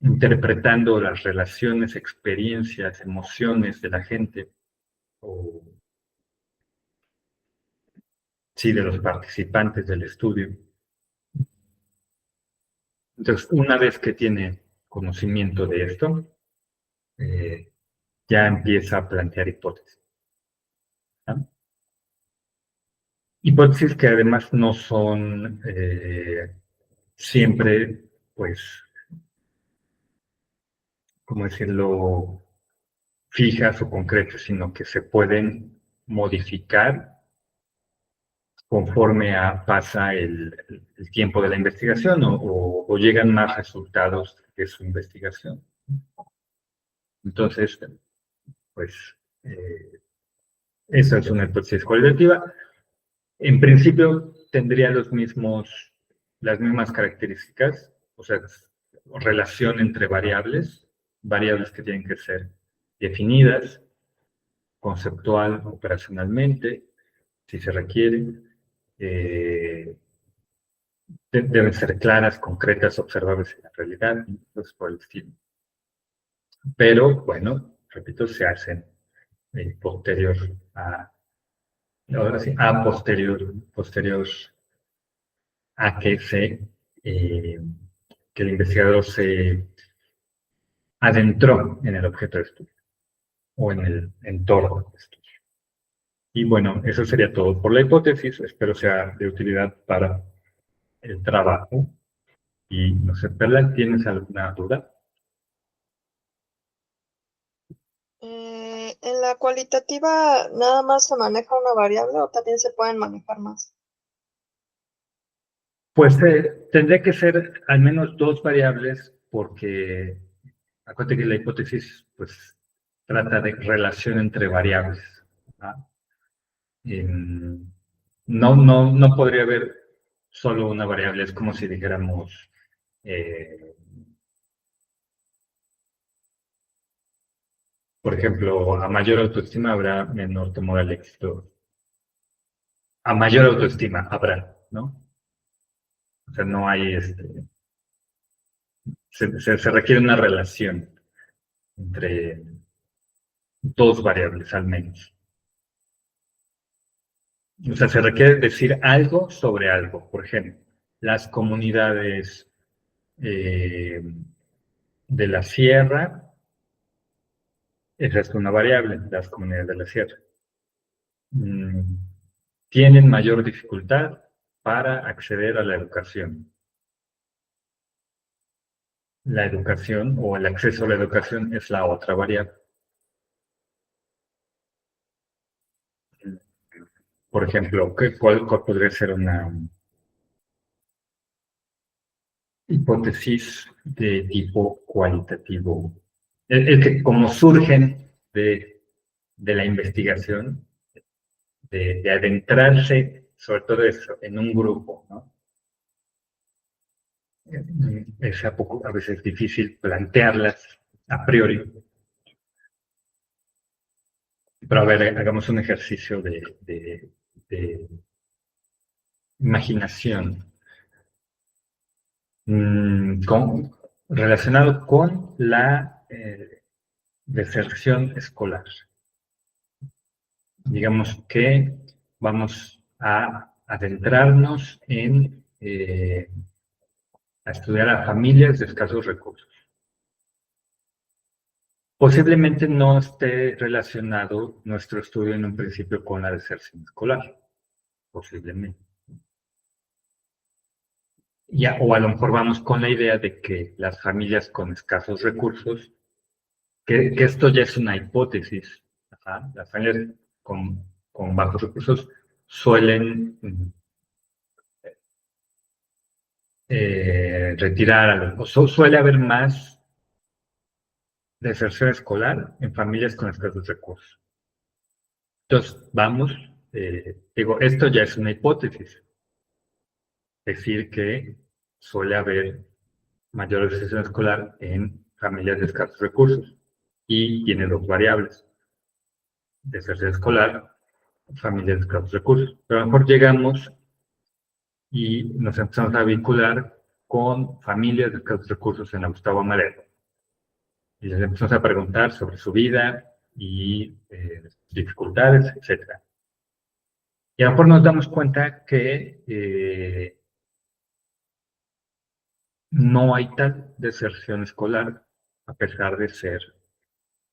Speaker 1: interpretando las relaciones, experiencias, emociones de la gente, o sí, de los participantes del estudio. Entonces, una vez que tiene conocimiento de esto, ya empieza a plantear hipótesis. ¿No? Hipótesis que además no son siempre, pues, ¿cómo decirlo?, fijas o concretas, sino que se pueden modificar conforme pasa el tiempo de la investigación o llegan más resultados de su investigación. Entonces, pues, esa es una hipótesis cualitativa. En principio tendría las mismas características, o sea, relación entre variables que tienen que ser definidas, conceptual, operacionalmente, si se requiere. Deben ser claras, concretas, observables en la realidad, pues por el estilo. Pero, bueno, repito, se hacen posterior a, ahora sí, posterior a que el investigador se adentró en el objeto de estudio o en el entorno de estudio. Y bueno, eso sería todo por la hipótesis. Espero sea de utilidad para el trabajo. Y no sé, Perla, ¿tienes alguna duda?
Speaker 2: ¿En la cualitativa nada más se maneja una variable o también se pueden manejar más?
Speaker 1: Pues tendría que ser al menos dos variables porque acuérdate que la hipótesis pues trata de relación entre variables. No podría haber solo una variable, es como si dijéramos por ejemplo, a mayor autoestima habrá menor temor al éxito. A mayor autoestima habrá, ¿no? O sea, no hay se requiere una relación entre dos variables al menos. O sea, se requiere decir algo sobre algo. Por ejemplo, las comunidades de la sierra, esa es una variable, las comunidades de la sierra. Tienen mayor dificultad para acceder a la educación. La educación o el acceso a la educación es la otra variable. Por ejemplo, ¿cuál podría ser una hipótesis de tipo cualitativo? El que como surgen de la investigación, de adentrarse, sobre todo eso, en un grupo, ¿no? Es a veces difícil plantearlas a priori. Pero a ver, hagamos un ejercicio de imaginación relacionado con la deserción escolar. Digamos que vamos a adentrarnos a estudiar a familias de escasos recursos. Posiblemente no esté relacionado nuestro estudio en un principio con la deserción escolar, posiblemente. O a lo mejor vamos con la idea de que las familias con escasos recursos, que esto ya es una hipótesis, las familias con bajos recursos suelen retirar, o suele haber más deserción escolar en familias con escasos recursos. Entonces, vamos, esto ya es una hipótesis, decir que suele haber mayor deserción escolar en familias de escasos recursos y tiene dos variables: deserción escolar, familias de escasos recursos. Pero a lo mejor llegamos y nos empezamos a vincular con familias de escasos recursos en la Gustavo Amadero. Y les empezamos a preguntar sobre su vida y dificultades, etc. Y a lo mejor nos damos cuenta que no hay tal deserción escolar, a pesar de ser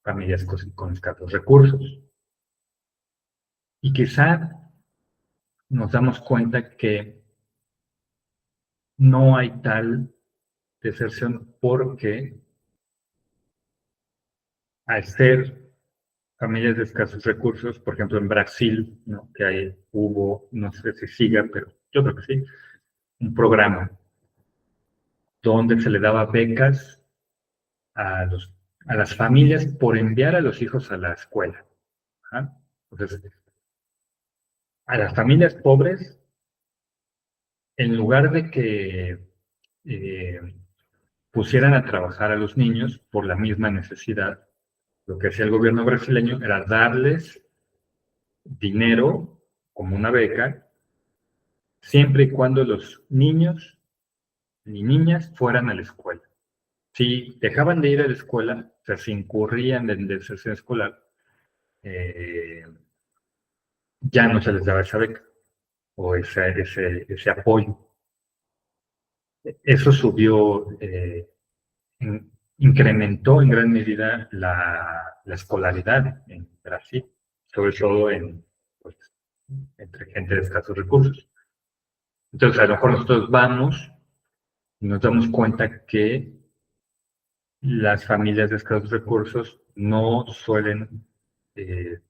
Speaker 1: familias con escasos recursos. Y quizá nos damos cuenta que no hay tal deserción porque al ser familias de escasos recursos, por ejemplo en Brasil, ¿no? Hubo, no sé si siga, pero yo creo que sí, un programa donde se le daba becas a, a las familias por enviar a los hijos a la escuela. ¿Ah? Entonces, a las familias pobres, en lugar de que pusieran a trabajar a los niños por la misma necesidad, lo que hacía el gobierno brasileño era darles dinero como una beca, siempre y cuando los niños ni niñas fueran a la escuela. Si dejaban de ir a la escuela, o sea, si incurrían en deserción escolar, ya no se les daba esa beca o ese apoyo. Eso subió, incrementó en gran medida la escolaridad en Brasil, sobre todo pues, entre gente de escasos recursos. Entonces, a lo mejor nosotros vamos y nos damos cuenta que las familias de escasos recursos no suelen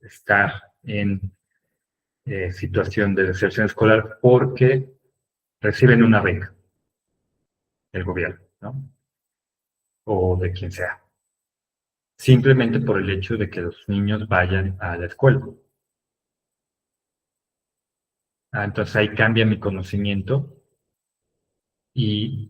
Speaker 1: estar en situación de deserción escolar porque reciben una beca del gobierno, ¿no? O de quien sea. Simplemente por el hecho de que los niños vayan a la escuela. Entonces ahí cambia mi conocimiento y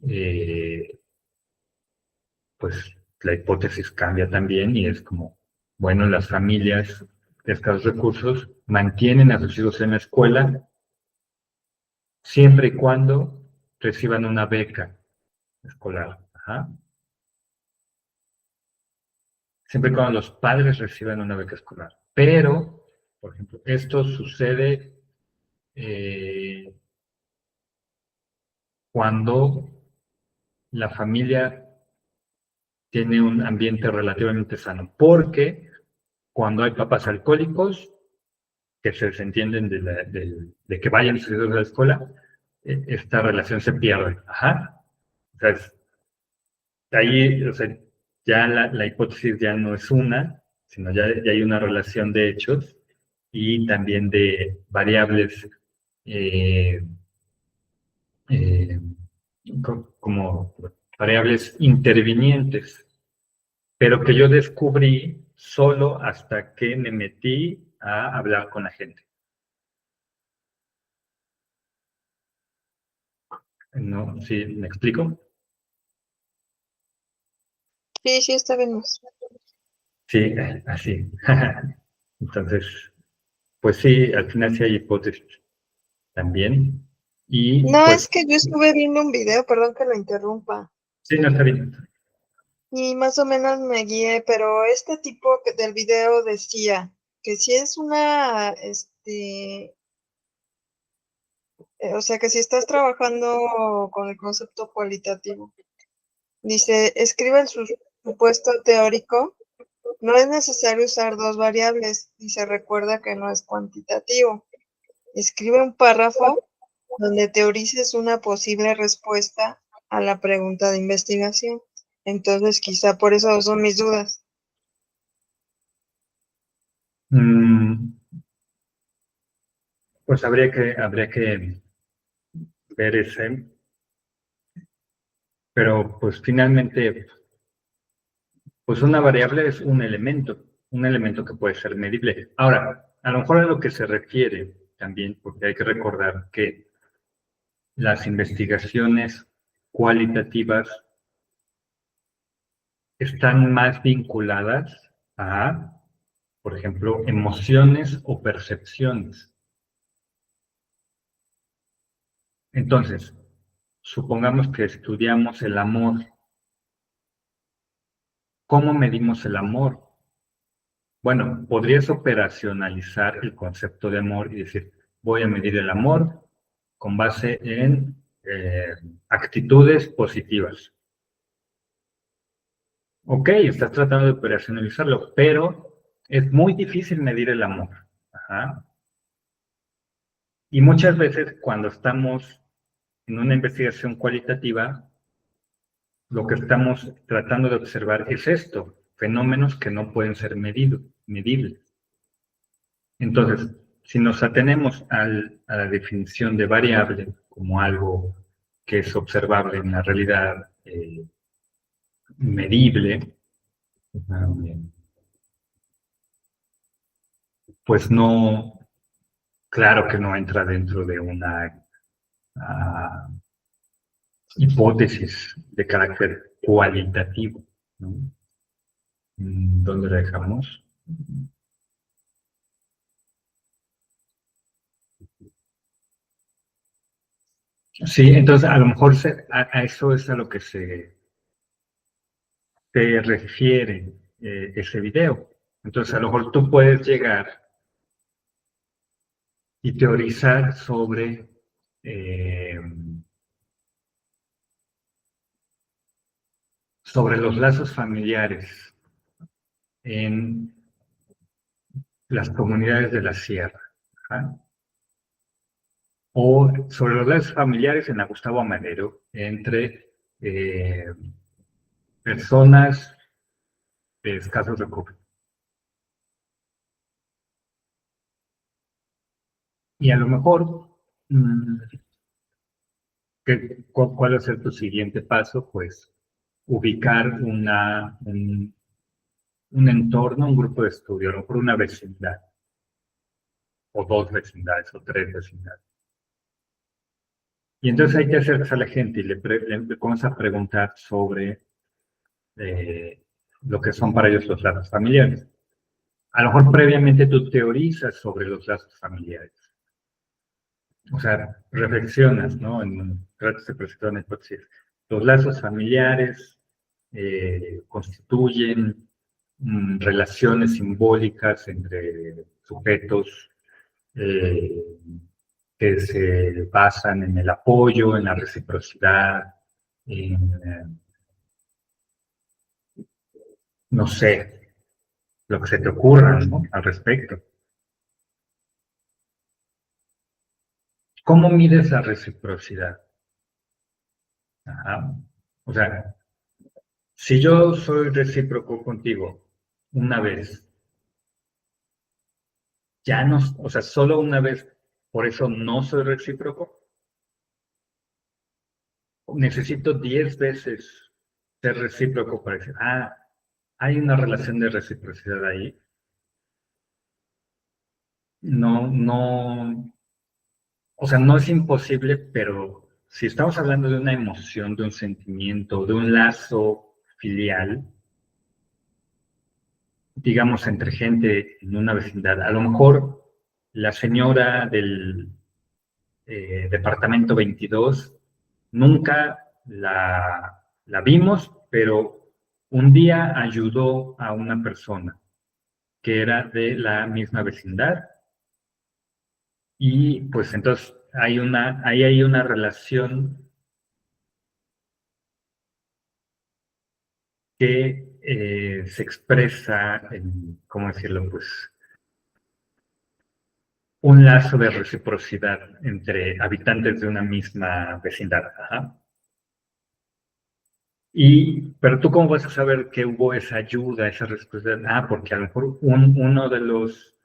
Speaker 1: pues la hipótesis cambia también y es como, bueno, las familias de escasos recursos mantienen a sus hijos en la escuela siempre y cuando reciban una beca escolar. Ajá. Siempre y cuando los padres reciban una beca escolar. Pero, por ejemplo, esto sucede cuando la familia tiene un ambiente relativamente sano, porque cuando hay papás alcohólicos que se desentienden de que vayan sus hijos a la escuela, esta relación se pierde. Ajá. O sea, ahí, o sea, ya la hipótesis ya no es una, sino ya hay una relación de hechos y también de variables eh, eh, como variables intervinientes, pero que yo descubrí solo hasta que me metí a hablar con la gente. ¿No? ¿Sí me explico?
Speaker 2: Sí, sí, está bien.
Speaker 1: Sí, así. Entonces, pues sí, al final sí hay hipótesis también. Y
Speaker 2: No,
Speaker 1: pues,
Speaker 2: es que yo estuve viendo un video, perdón que lo interrumpa,
Speaker 1: sí, no está bien.
Speaker 2: y más o menos me guié, pero este tipo del video decía que si es o sea, que si estás trabajando con el concepto cualitativo, dice, escribe el supuesto teórico, no es necesario usar dos variables y se recuerda que no es cuantitativo. Escribe un párrafo donde teorices una posible respuesta a la pregunta de investigación. Entonces, quizá por eso son mis dudas.
Speaker 1: Pues habría que ver ese, pero pues finalmente, pues una variable es un elemento que puede ser medible. Ahora, a lo mejor a lo que se refiere también, porque hay que recordar que las investigaciones cualitativas están más vinculadas a, por ejemplo, emociones o percepciones. Entonces, supongamos que estudiamos el amor. ¿Cómo medimos el amor? Bueno, podrías operacionalizar el concepto de amor y decir, voy a medir el amor con base en actitudes positivas. Ok, estás tratando de operacionalizarlo, pero es muy difícil medir el amor. Ajá. Y muchas veces cuando estamos en una investigación cualitativa, lo que estamos tratando de observar es esto, fenómenos que no pueden ser medibles. Entonces, si nos atenemos a la definición de variable como algo que es observable en la realidad, medible, pues no, claro que no entra dentro de una hipótesis de carácter cualitativo, ¿no? ¿Dónde la dejamos? Sí, entonces a lo mejor a eso es a lo que se refiere ese video. Entonces a lo mejor tú puedes llegar y teorizar eh, sobre los lazos familiares en las comunidades de la sierra. ¿Ah? O sobre los lazos familiares en la Gustavo Amadero entre personas de escasos recursos. Y a lo mejor, ¿cuál va a ser tu siguiente paso? Pues ubicar un entorno, un grupo de estudio, a lo mejor una vecindad, o dos vecindades, o tres vecindades. Y entonces hay que acercas a la gente y le comienzas a preguntar sobre lo que son para ellos los lazos familiares. A lo mejor previamente tú teorizas sobre los lazos familiares. O sea, reflexionas, ¿no? Tratas de presentar una hipótesis. Los lazos familiares constituyen relaciones simbólicas entre sujetos eh, que se basan en el apoyo, en la reciprocidad, no sé, lo que se te ocurra, ¿no? Al respecto. ¿Cómo mides la reciprocidad? Ajá. O sea, si yo soy recíproco contigo una vez, ya no, o sea, solo una vez, por eso no soy recíproco, necesito 10 veces ser recíproco para decir, hay una relación de reciprocidad ahí. No, no, o sea, no es imposible, pero si estamos hablando de una emoción, de un sentimiento, de un lazo filial, digamos, entre gente en una vecindad, a lo mejor la señora del departamento 22 nunca la vimos, pero un día ayudó a una persona que era de la misma vecindad y pues entonces ahí hay una relación que se expresa en, ¿cómo decirlo? Pues un lazo de reciprocidad entre habitantes de una misma vecindad. Ajá. Pero tú cómo vas a saber que hubo esa ayuda, esa reciprocidad? Porque a lo mejor uno de los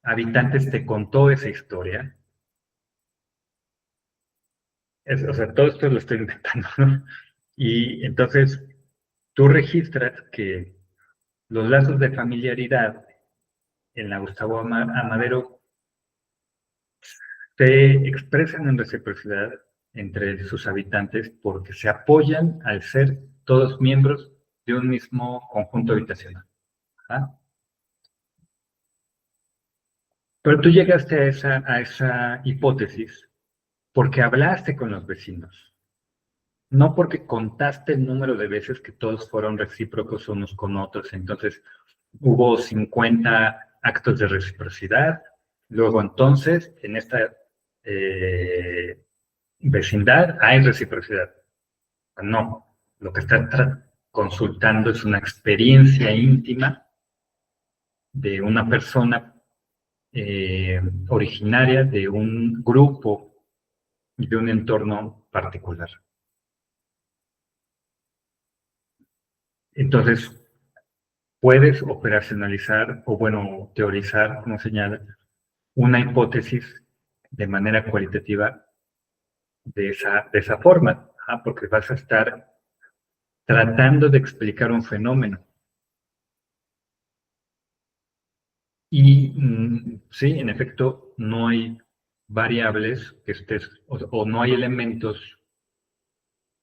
Speaker 1: habitantes te contó esa historia. O sea, todo esto lo estoy inventando, ¿no? Y entonces tú registras que los lazos de familiaridad en la Gustavo Amadero se expresan en reciprocidad entre sus habitantes porque se apoyan al ser todos miembros un mismo conjunto habitacional. ¿Ah? Pero tú llegaste a esa hipótesis porque hablaste con los vecinos, no porque contaste el número de veces que todos fueron recíprocos unos con otros. Entonces, hubo 50 actos de reciprocidad. Luego, entonces, en esta vecindad hay reciprocidad. No, lo que está consultando es una experiencia íntima de una persona originaria de un grupo y de un entorno particular. Entonces, puedes operacionalizar o, bueno, teorizar, como señala, una hipótesis de manera cualitativa de esa forma, porque vas a estar tratando de explicar un fenómeno. Y sí, en efecto, no hay variables que estés, o no hay elementos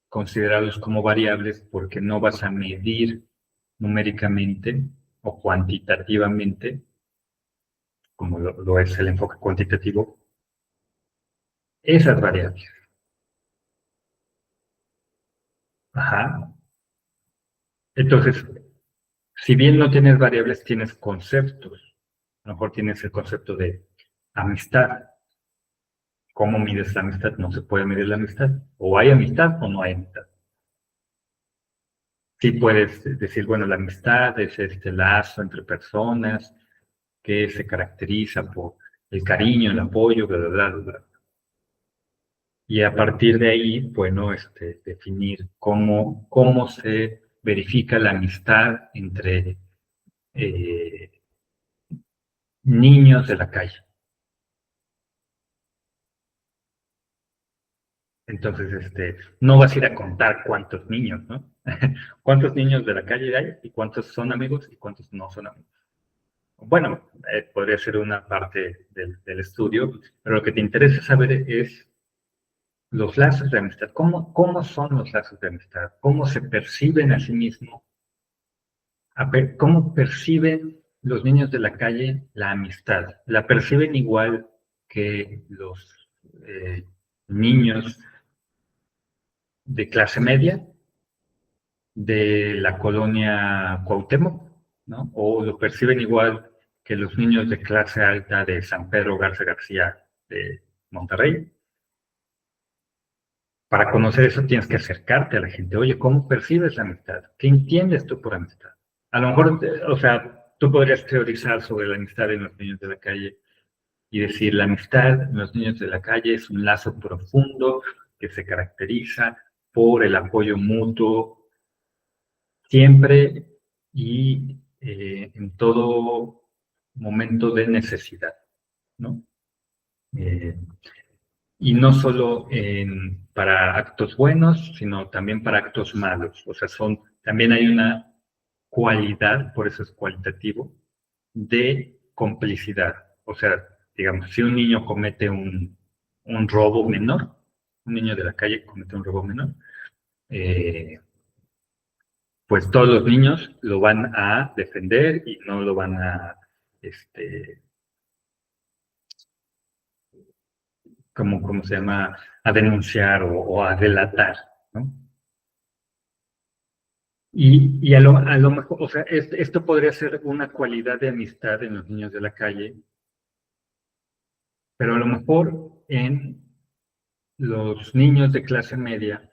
Speaker 1: considerados como variables porque no vas a medir numéricamente o cuantitativamente, como lo es el enfoque cuantitativo, esas variables. Ajá. Entonces, si bien no tienes variables, tienes conceptos. A lo mejor tienes el concepto de amistad. ¿Cómo mides la amistad? No se puede medir la amistad. O hay amistad o no hay amistad. Sí puedes decir, bueno, la amistad es este lazo entre personas que se caracteriza por el cariño, el apoyo, bla, bla, bla, bla. Y a partir de ahí, bueno, definir cómo se verifica la amistad entre niños de la calle. Entonces, no vas a ir a contar cuántos niños, ¿no? Cuántos niños de la calle hay y cuántos son amigos y cuántos no son amigos. Bueno, podría ser una parte del estudio, pero lo que te interesa saber es los lazos de amistad. ¿Cómo son los lazos de amistad? ¿Cómo se perciben a sí mismos? ¿Cómo perciben los niños de la calle la amistad? ¿La perciben igual que los niños de clase media de la colonia Cuauhtémoc, ¿no? ¿O lo perciben igual que los niños de clase alta de San Pedro Garza García de Monterrey? Para conocer eso tienes que acercarte a la gente. Oye, ¿cómo percibes la amistad? ¿Qué entiendes tú por amistad? A lo mejor, o sea, tú podrías teorizar sobre la amistad en los niños de la calle y decir, la amistad en los niños de la calle es un lazo profundo que se caracteriza por el apoyo mutuo siempre y en todo momento de necesidad, ¿no? Eh, y no solo para actos buenos, sino también para actos malos. O sea, también hay una cualidad, por eso es cualitativo, de complicidad. O sea, digamos, si un niño comete un robo menor, un niño de la calle comete un robo menor, pues todos los niños lo van a defender y no lo van a, ¿cómo se llama? A denunciar o a delatar, ¿no? Y a lo mejor, o sea, esto podría ser una cualidad de amistad en los niños de la calle, pero a lo mejor en los niños de clase media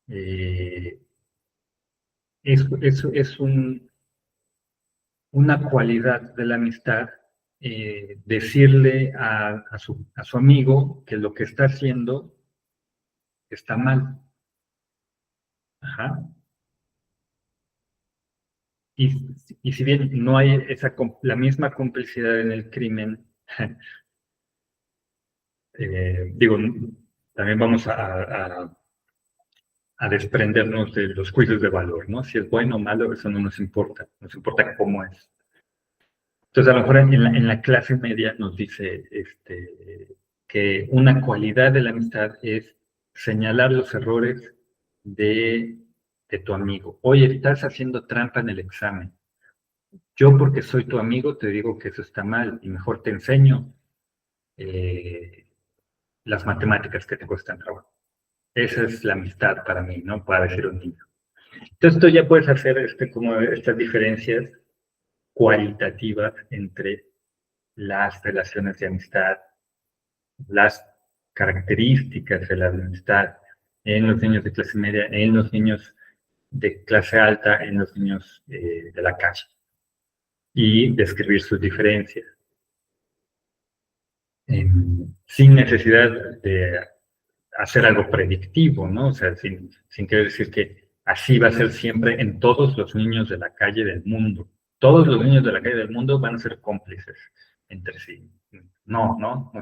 Speaker 1: eh, es una cualidad de la amistad decirle a su amigo que lo que está haciendo está mal. Ajá. Y si bien no hay la misma complicidad en el crimen, digo, también vamos a desprendernos de los juicios de valor, ¿no? Si es bueno o malo, eso no nos importa cómo es. Entonces, a lo mejor en la clase media nos dice que una cualidad de la amistad es señalar los errores de de tu amigo. Oye, estás haciendo trampa en el examen. Yo, porque soy tu amigo, te digo que eso está mal y mejor te enseño las matemáticas que te cuestan trabajo. Esa es la amistad para mí, ¿no? Para decir un niño. Entonces tú ya puedes hacer como estas diferencias cualitativas entre las relaciones de amistad, las características de la amistad en los niños de clase media, en los niños de clase alta, en los niños de la calle, y describir sus diferencias, sin necesidad de hacer algo predictivo, ¿no? O sea, sin querer decir que así va a ser siempre en todos los niños de la calle del mundo. Todos los niños de la calle del mundo van a ser cómplices entre sí. No, no.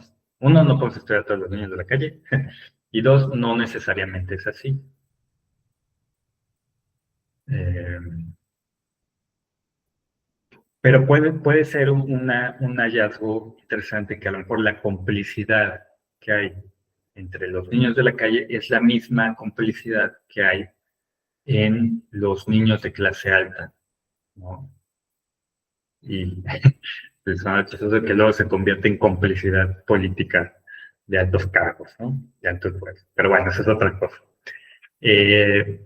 Speaker 1: Uno, no puede estudiar a todos los niños de la calle. Y dos, no necesariamente es así. Pero puede ser un hallazgo interesante que a lo mejor la complicidad que hay entre los niños de la calle es la misma complicidad que hay en los niños de clase alta, ¿no? Y pues, ¿no? Eso que luego se convierte en complicidad política de altos cargos, ¿no? De altos puestos. Pero bueno, eso es otra cosa. Eh,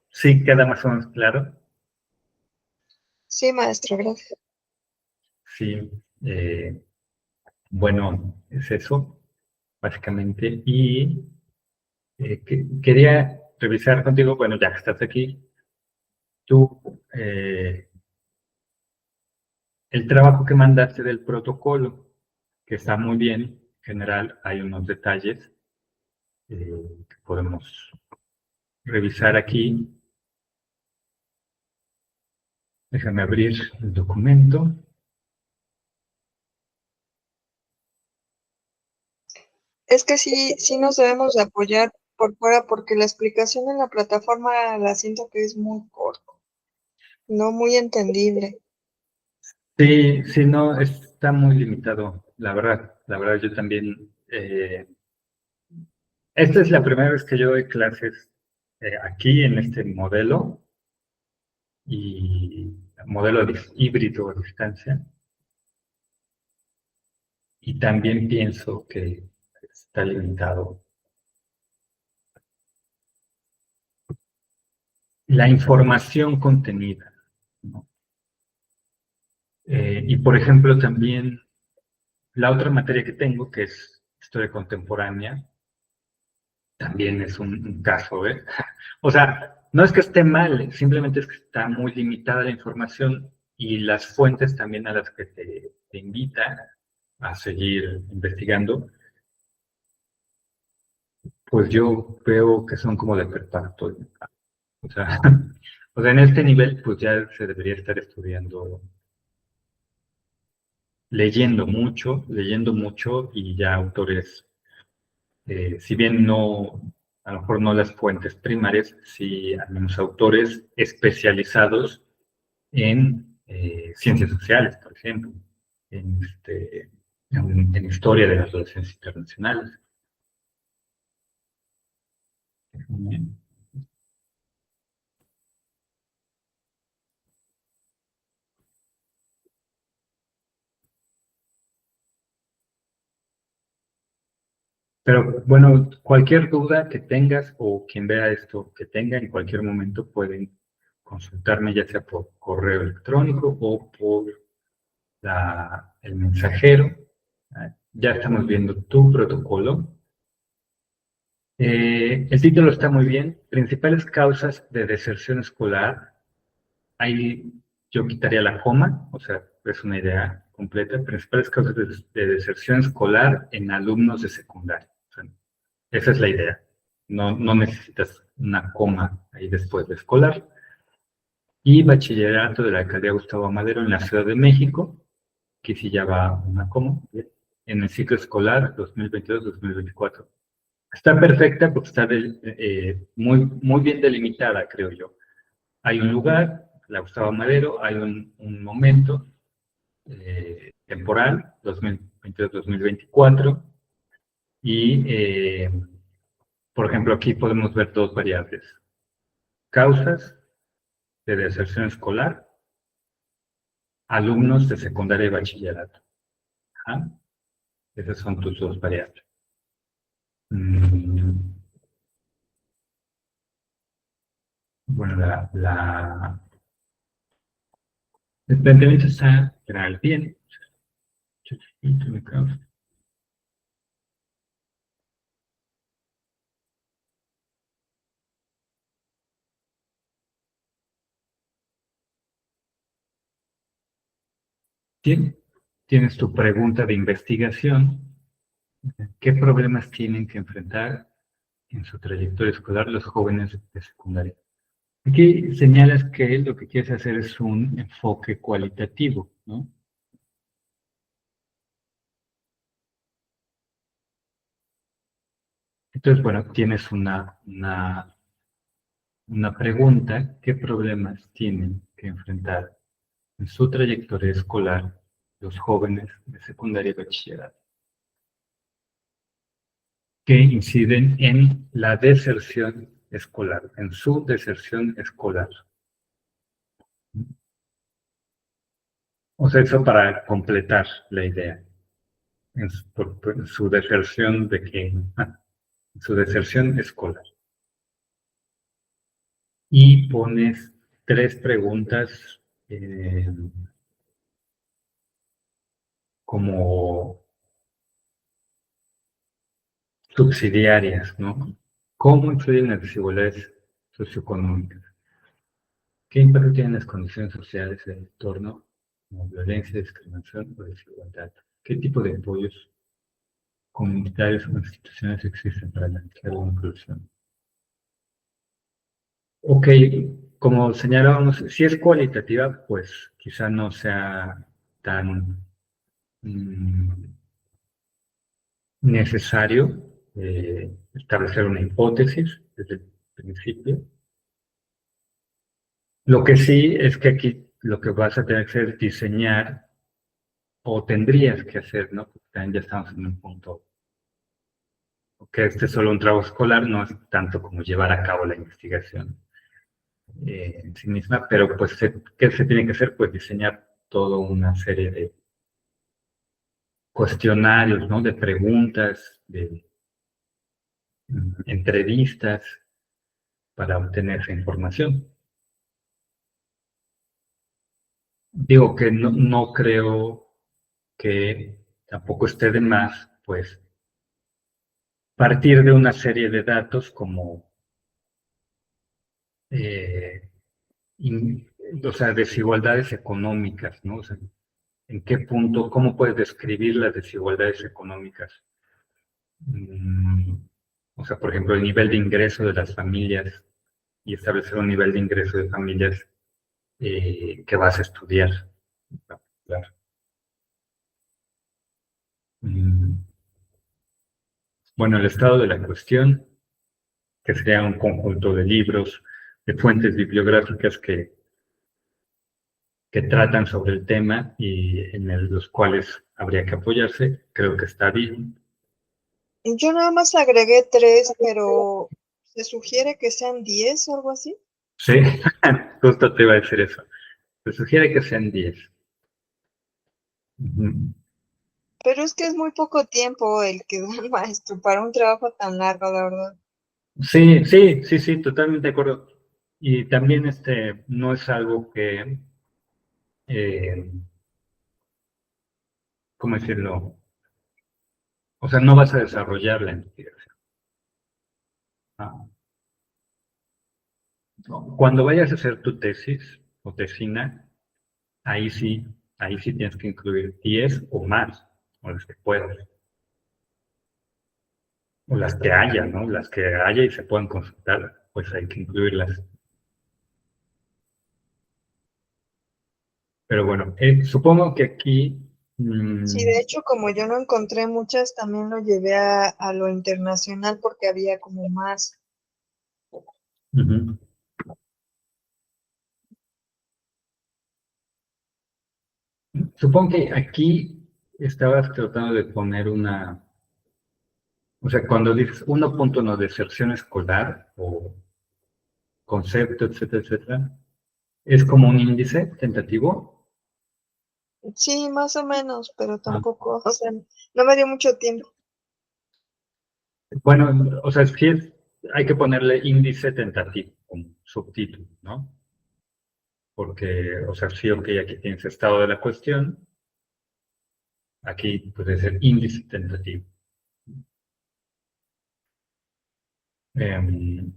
Speaker 1: sí, queda más o menos claro.
Speaker 2: Sí, maestro, gracias.
Speaker 1: Sí, bueno, es eso, básicamente. Y quería revisar contigo, bueno, ya que estás aquí, tú, el trabajo que mandaste del protocolo, que está muy bien, en general hay unos detalles que podemos revisar aquí. Déjame abrir el documento.
Speaker 2: Es que sí nos debemos de apoyar por fuera porque la explicación en la plataforma la siento que es muy corto, no muy entendible.
Speaker 1: Sí, sí, no, está muy limitado, la verdad yo también. Esta es la primera vez que yo doy clases aquí en este modelo y modelo híbrido a distancia. Y también pienso que está limitado. La información contenida, ¿no? Y por ejemplo, también la otra materia que tengo, que es historia contemporánea, también es un caso, ¿eh? O sea, no es que esté mal, simplemente es que está muy limitada la información y las fuentes también a las que te invitan a seguir investigando, pues yo veo que son como de preparatoria. O sea, o sea, en este nivel, pues ya se debería estar estudiando, leyendo mucho y ya autores, si bien no, a lo mejor no las fuentes primarias, sí al menos autores especializados en ciencias sociales, por ejemplo, en, en historia de las relaciones internacionales. Pero bueno, cualquier duda que tengas o quien vea esto que tenga en cualquier momento pueden consultarme ya sea por correo electrónico o por el mensajero. Ya estamos viendo tu protocolo. El título está muy bien. Principales causas de deserción escolar. Ahí yo quitaría la coma, o sea, es una idea completa. Principales causas de deserción escolar en alumnos de secundaria. O sea, esa es la idea. No, no necesitas una coma ahí después de escolar. Y bachillerato de la alcaldía Gustavo Madero en la Ciudad de México, que sí ya va una coma, en el ciclo escolar 2022-2024. Está perfecta porque está muy, muy bien delimitada, creo yo. Hay un lugar, la Gustavo Madero, hay un momento temporal, 2022-2024, y por ejemplo, aquí podemos ver dos variables. causas de deserción escolar, alumnos de secundaria y bachillerato. Ajá. Esas son tus dos variables. Bueno, el planteamiento está general bien. Bien, tienes tu pregunta de investigación. ¿Qué problemas tienen que enfrentar en su trayectoria escolar los jóvenes de secundaria? Aquí señalas que lo que quieres hacer es un enfoque cualitativo, ¿no? Entonces, bueno, tienes una pregunta: ¿qué problemas tienen que enfrentar en su trayectoria escolar los jóvenes de secundaria y bachillerato que inciden en la deserción escolar, en su deserción escolar? O sea, eso para completar la idea. En su deserción de que, su deserción escolar. Y pones 3 preguntas como subsidiarias, ¿no? ¿Cómo influyen las desigualdades socioeconómicas? ¿Qué impacto tienen las condiciones sociales del entorno, como violencia, discriminación o desigualdad? ¿Qué tipo de apoyos comunitarios o instituciones existen para garantizar la inclusión? Ok, como señalábamos, si es cualitativa, pues quizá no sea tan necesario establecer una hipótesis desde el principio. Lo que sí es que aquí lo que vas a tener que hacer es diseñar, o tendrías que hacer, ¿no? Porque también ya estamos en un punto que este es solo un trabajo escolar, no es tanto como llevar a cabo la investigación en sí misma, pero pues, ¿qué se tiene que hacer? Pues diseñar toda una serie de cuestionarios, ¿no? De preguntas, de entrevistas para obtener esa información. Digo que no creo que tampoco esté de más, pues, partir de una serie de datos como, eh, o sea, desigualdades económicas, ¿no? O sea, ¿en qué punto, cómo puedes describir las desigualdades económicas? O sea, por ejemplo, el nivel de ingreso de las familias y establecer un nivel de ingreso de familias que vas a estudiar. Claro. Bueno, el estado de la cuestión, que sería un conjunto de libros, de fuentes bibliográficas que tratan sobre el tema y los cuales habría que apoyarse, creo que está bien.
Speaker 2: Yo nada más agregué 3, pero ¿se sugiere que sean 10 o algo así?
Speaker 1: Sí, justo te iba a decir eso. Se sugiere que sean 10.
Speaker 2: Pero es que es muy poco tiempo el que da el maestro para un trabajo tan largo, la verdad.
Speaker 1: Sí, sí, sí, sí, totalmente de acuerdo. Y también no es algo que, eh, ¿cómo decirlo? O sea, no vas a desarrollar la investigación. ¿No? Cuando vayas a hacer tu tesis o tesina, ahí sí, tienes que incluir 10 o más, o las que puedas, o las que haya, ¿no? Las que haya y se puedan consultar, pues hay que incluirlas. Pero bueno, supongo que aquí...
Speaker 2: Sí, de hecho, como yo no encontré muchas, también lo llevé a lo internacional porque había como más.
Speaker 1: Supongo que aquí estabas tratando de poner una... O sea, cuando dices 1.1 deserción escolar concepto, etcétera, etcétera. ¿Es como un índice tentativo?
Speaker 2: Sí, más o menos, pero
Speaker 1: Ah,
Speaker 2: tampoco, o sea, no me dio mucho tiempo.
Speaker 1: bueno, o sea, hay que ponerle índice tentativo como subtítulo, ¿no? Porque, o sea, sí, ok, aquí tienes estado de la cuestión, aquí puede ser índice tentativo. Em,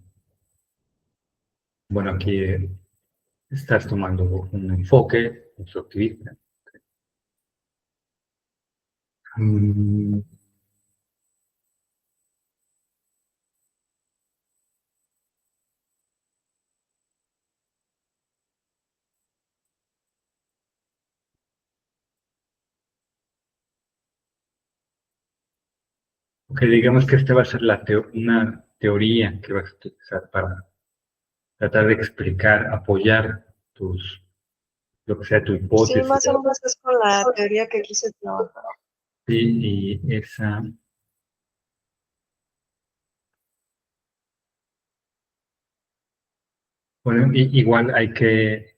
Speaker 1: bueno, aquí estás tomando un enfoque constructivista. Mm, ok, digamos que esta va a ser una teoría que vas a utilizar para tratar de explicar, apoyar lo que sea tu
Speaker 2: Sí,
Speaker 1: hipótesis.
Speaker 2: más o menos es con la teoría que quise trabajar.
Speaker 1: Sí, y esa, bueno, igual hay que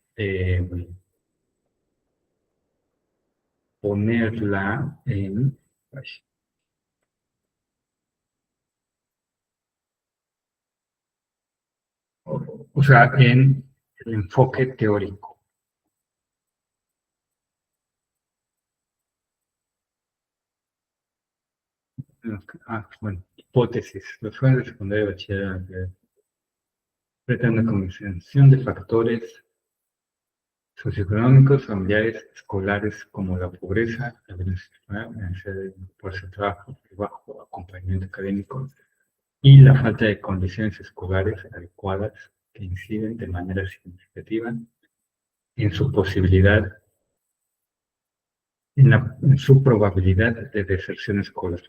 Speaker 1: ponerla en, ay, o sea, en el enfoque teórico. Bueno, hipótesis. Los jóvenes de secundaria y bachillerato tratan una combinación de factores socioeconómicos, familiares, escolares, como la pobreza, la violencia institucional, la necesidad de fuerza de trabajo, el bajo acompañamiento académico y la falta de condiciones escolares adecuadas que inciden de manera significativa en su posibilidad, en su probabilidad de deserción escolar.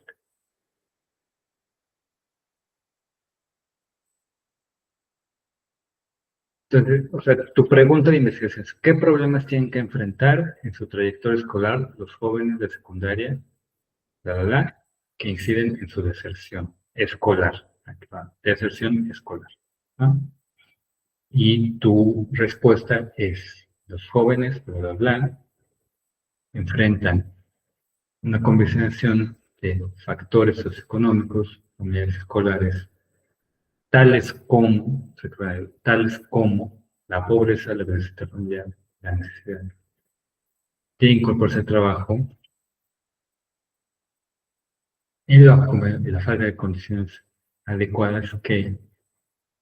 Speaker 1: Entonces, o sea, tu pregunta de investigación es, ¿qué problemas tienen que enfrentar en su trayectoria escolar los jóvenes de secundaria, que inciden en su deserción escolar? Aquí va, deserción escolar. ¿No? Y tu respuesta es, los jóvenes, enfrentan una combinación de factores socioeconómicos, familiares, escolares, tales como la pobreza, la violencia familiar, la necesidad de incorporarse al trabajo y la falta de condiciones adecuadas que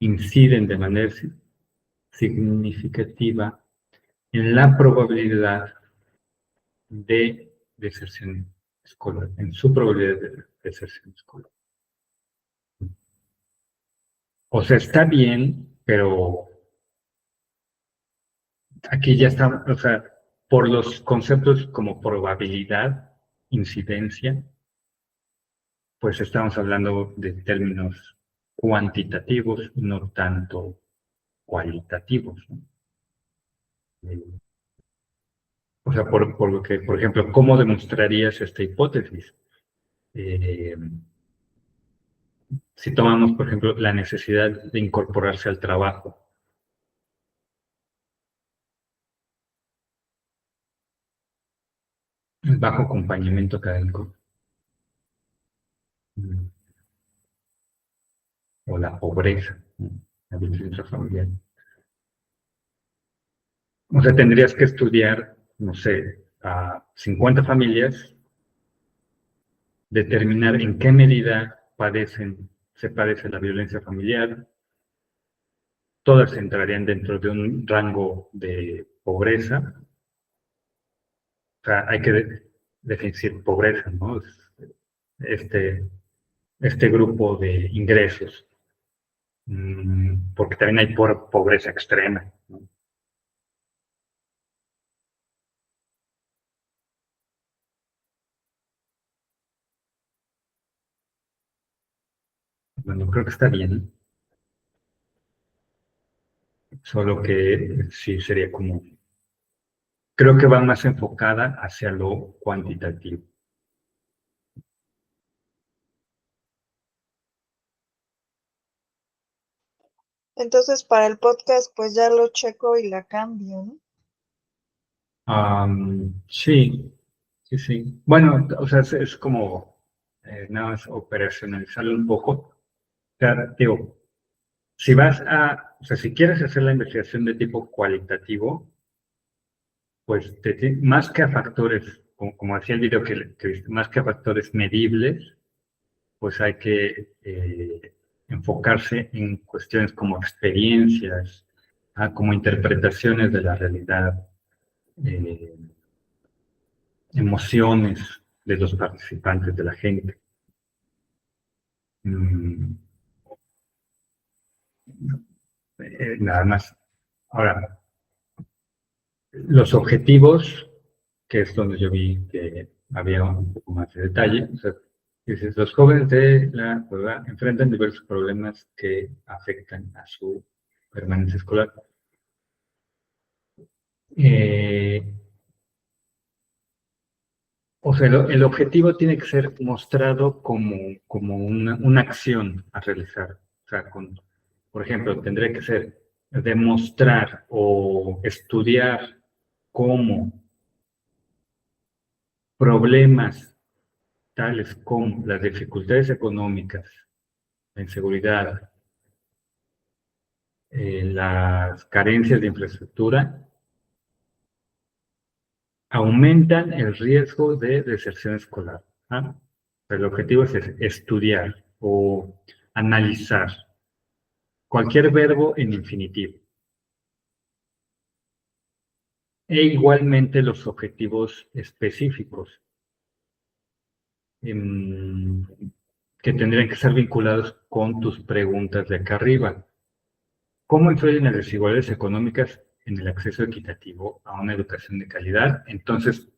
Speaker 1: inciden de manera significativa en la probabilidad de deserción escolar, en su probabilidad de deserción escolar. O sea, está bien, pero aquí ya está, o sea, por los conceptos como probabilidad, incidencia, pues estamos hablando de términos cuantitativos, no tanto cualitativos, ¿no? O sea, por lo que, por ejemplo, ¿cómo demostrarías esta hipótesis? Eh, si tomamos, por ejemplo, la necesidad de incorporarse al trabajo bajo acompañamiento académico, mm, o la pobreza, ¿no? La violencia familiar. O sea, tendrías que estudiar, no sé, a 50 familias, determinar en qué medida se padece la violencia familiar, todas entrarían dentro de un rango de pobreza. O sea, hay que definir pobreza, ¿no? Este, este grupo de ingresos, porque también hay pobreza extrema, ¿no? Bueno, creo que está bien, solo que sí sería como, creo que va más enfocada hacia lo cuantitativo.
Speaker 2: Entonces, para el podcast, pues ya lo checo y la cambio, ¿no?
Speaker 1: Sí, sí, sí. Bueno, o sea, es como nada más operacionalizarlo un poco. O sea, digo, o sea, si quieres hacer la investigación de tipo cualitativo, pues más que a factores, como decía el video que viste, más que a factores medibles, pues hay que enfocarse en cuestiones como experiencias, como interpretaciones de la realidad, eh, emociones de los participantes, de la gente. Mm, Nada más. Ahora, los objetivos, que es donde yo vi que había un poco más de detalle, o sea, dices, los jóvenes de la prueba enfrentan diversos problemas que afectan a su permanencia escolar. Eh, o sea, el objetivo tiene que ser mostrado como una acción a realizar. O sea, por ejemplo, tendría que ser demostrar o estudiar cómo problemas tales como las dificultades económicas, la inseguridad, las carencias de infraestructura, aumentan el riesgo de deserción escolar. ¿Ah? El objetivo es estudiar o analizar cualquier verbo en infinitivo. E igualmente los objetivos específicos, em, que tendrían que ser vinculados con tus preguntas de acá arriba. ¿Cómo influyen las desigualdades económicas en el acceso equitativo a una educación de calidad? Entonces,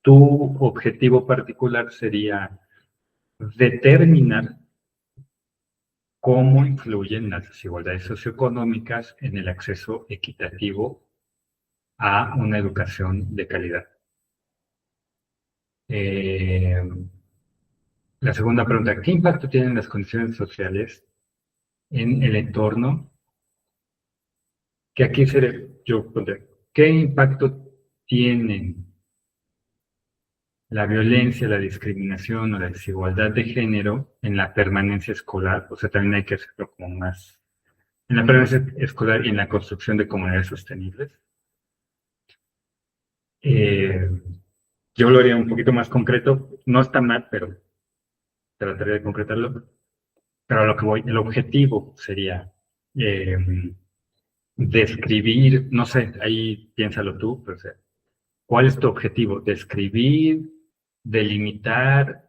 Speaker 1: tu objetivo particular sería determinar cómo influyen las desigualdades socioeconómicas en el acceso equitativo a una educación de calidad. Eh, la segunda pregunta, ¿qué impacto tienen las condiciones sociales en el entorno? Que aquí yo pondré, ¿qué impacto tienen la violencia, la discriminación o la desigualdad de género en la permanencia escolar? O sea, también hay que hacerlo como más en la permanencia escolar y en la construcción de comunidades sostenibles. Eh, yo lo haría un poquito más concreto, no está mal, pero trataré de concretarlo. Pero a lo que voy, el objetivo sería eh, describir, no sé, ahí piénsalo tú, pero, o sea, ¿cuál es tu objetivo? Describir, delimitar,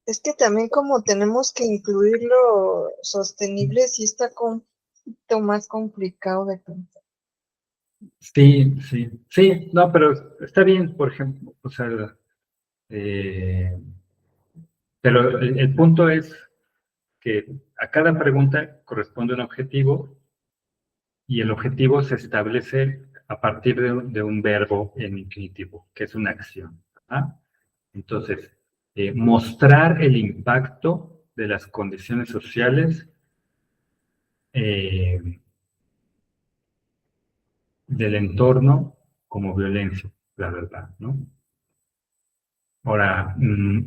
Speaker 2: Es que también como tenemos que incluir lo sostenible, sí está un poquito más complicado de pensar.
Speaker 1: sí, sí, sí, no, pero está bien, por ejemplo, o sea, eh, pero el punto es que a cada pregunta corresponde un objetivo y el objetivo se establece a partir de un verbo en infinitivo, que es una acción. ¿Ah? Entonces, mostrar el impacto de las condiciones sociales eh, del entorno como violencia, la verdad, ¿no? Ahora,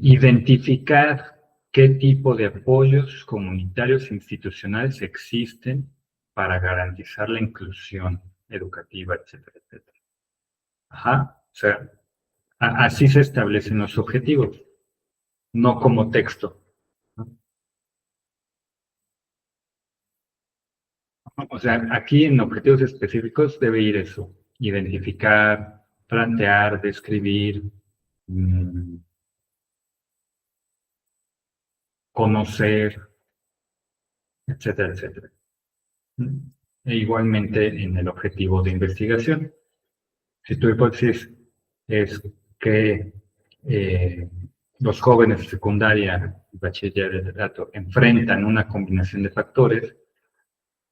Speaker 1: identificar qué tipo de apoyos comunitarios e institucionales existen para garantizar la inclusión educativa, etcétera, etcétera. Ajá, o sea, así se establecen los objetivos, no como texto. ¿No? O sea, aquí en objetivos específicos debe ir eso, identificar, plantear, describir, mm, conocer, etcétera, etcétera. E igualmente en el objetivo de investigación. Si tu hipótesis es que los jóvenes de secundaria y bachillerato enfrentan una combinación de factores,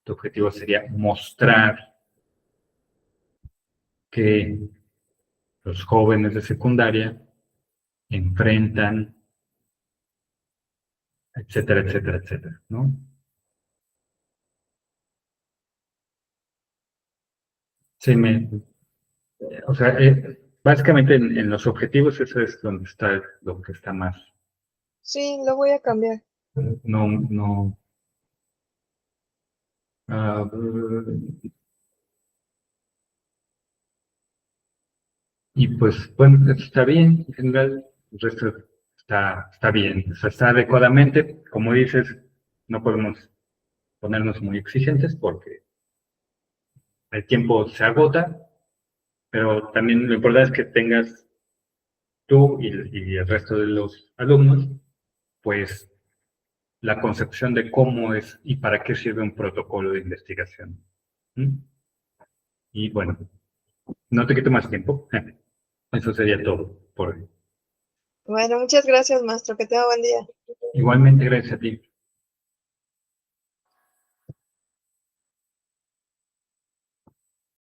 Speaker 1: tu objetivo sería mostrar que los jóvenes de secundaria enfrentan, etcétera, etcétera, etcétera, ¿no? Sí, o sea, básicamente en los objetivos eso es donde está lo que está más.
Speaker 2: Sí, lo voy a cambiar.
Speaker 1: No, no. ah, y pues, bueno, eso está bien, en general, el resto está bien, o sea, está adecuadamente. Como dices, no podemos ponernos muy exigentes porque el tiempo se agota, pero también lo importante es que tengas tú y el resto de los alumnos, pues, la concepción de cómo es y para qué sirve un protocolo de investigación. ¿Mm? Y bueno, no te quito más tiempo. Eso sería todo por hoy.
Speaker 2: Bueno, muchas gracias, maestro. Que tenga buen día.
Speaker 1: Igualmente, gracias a ti.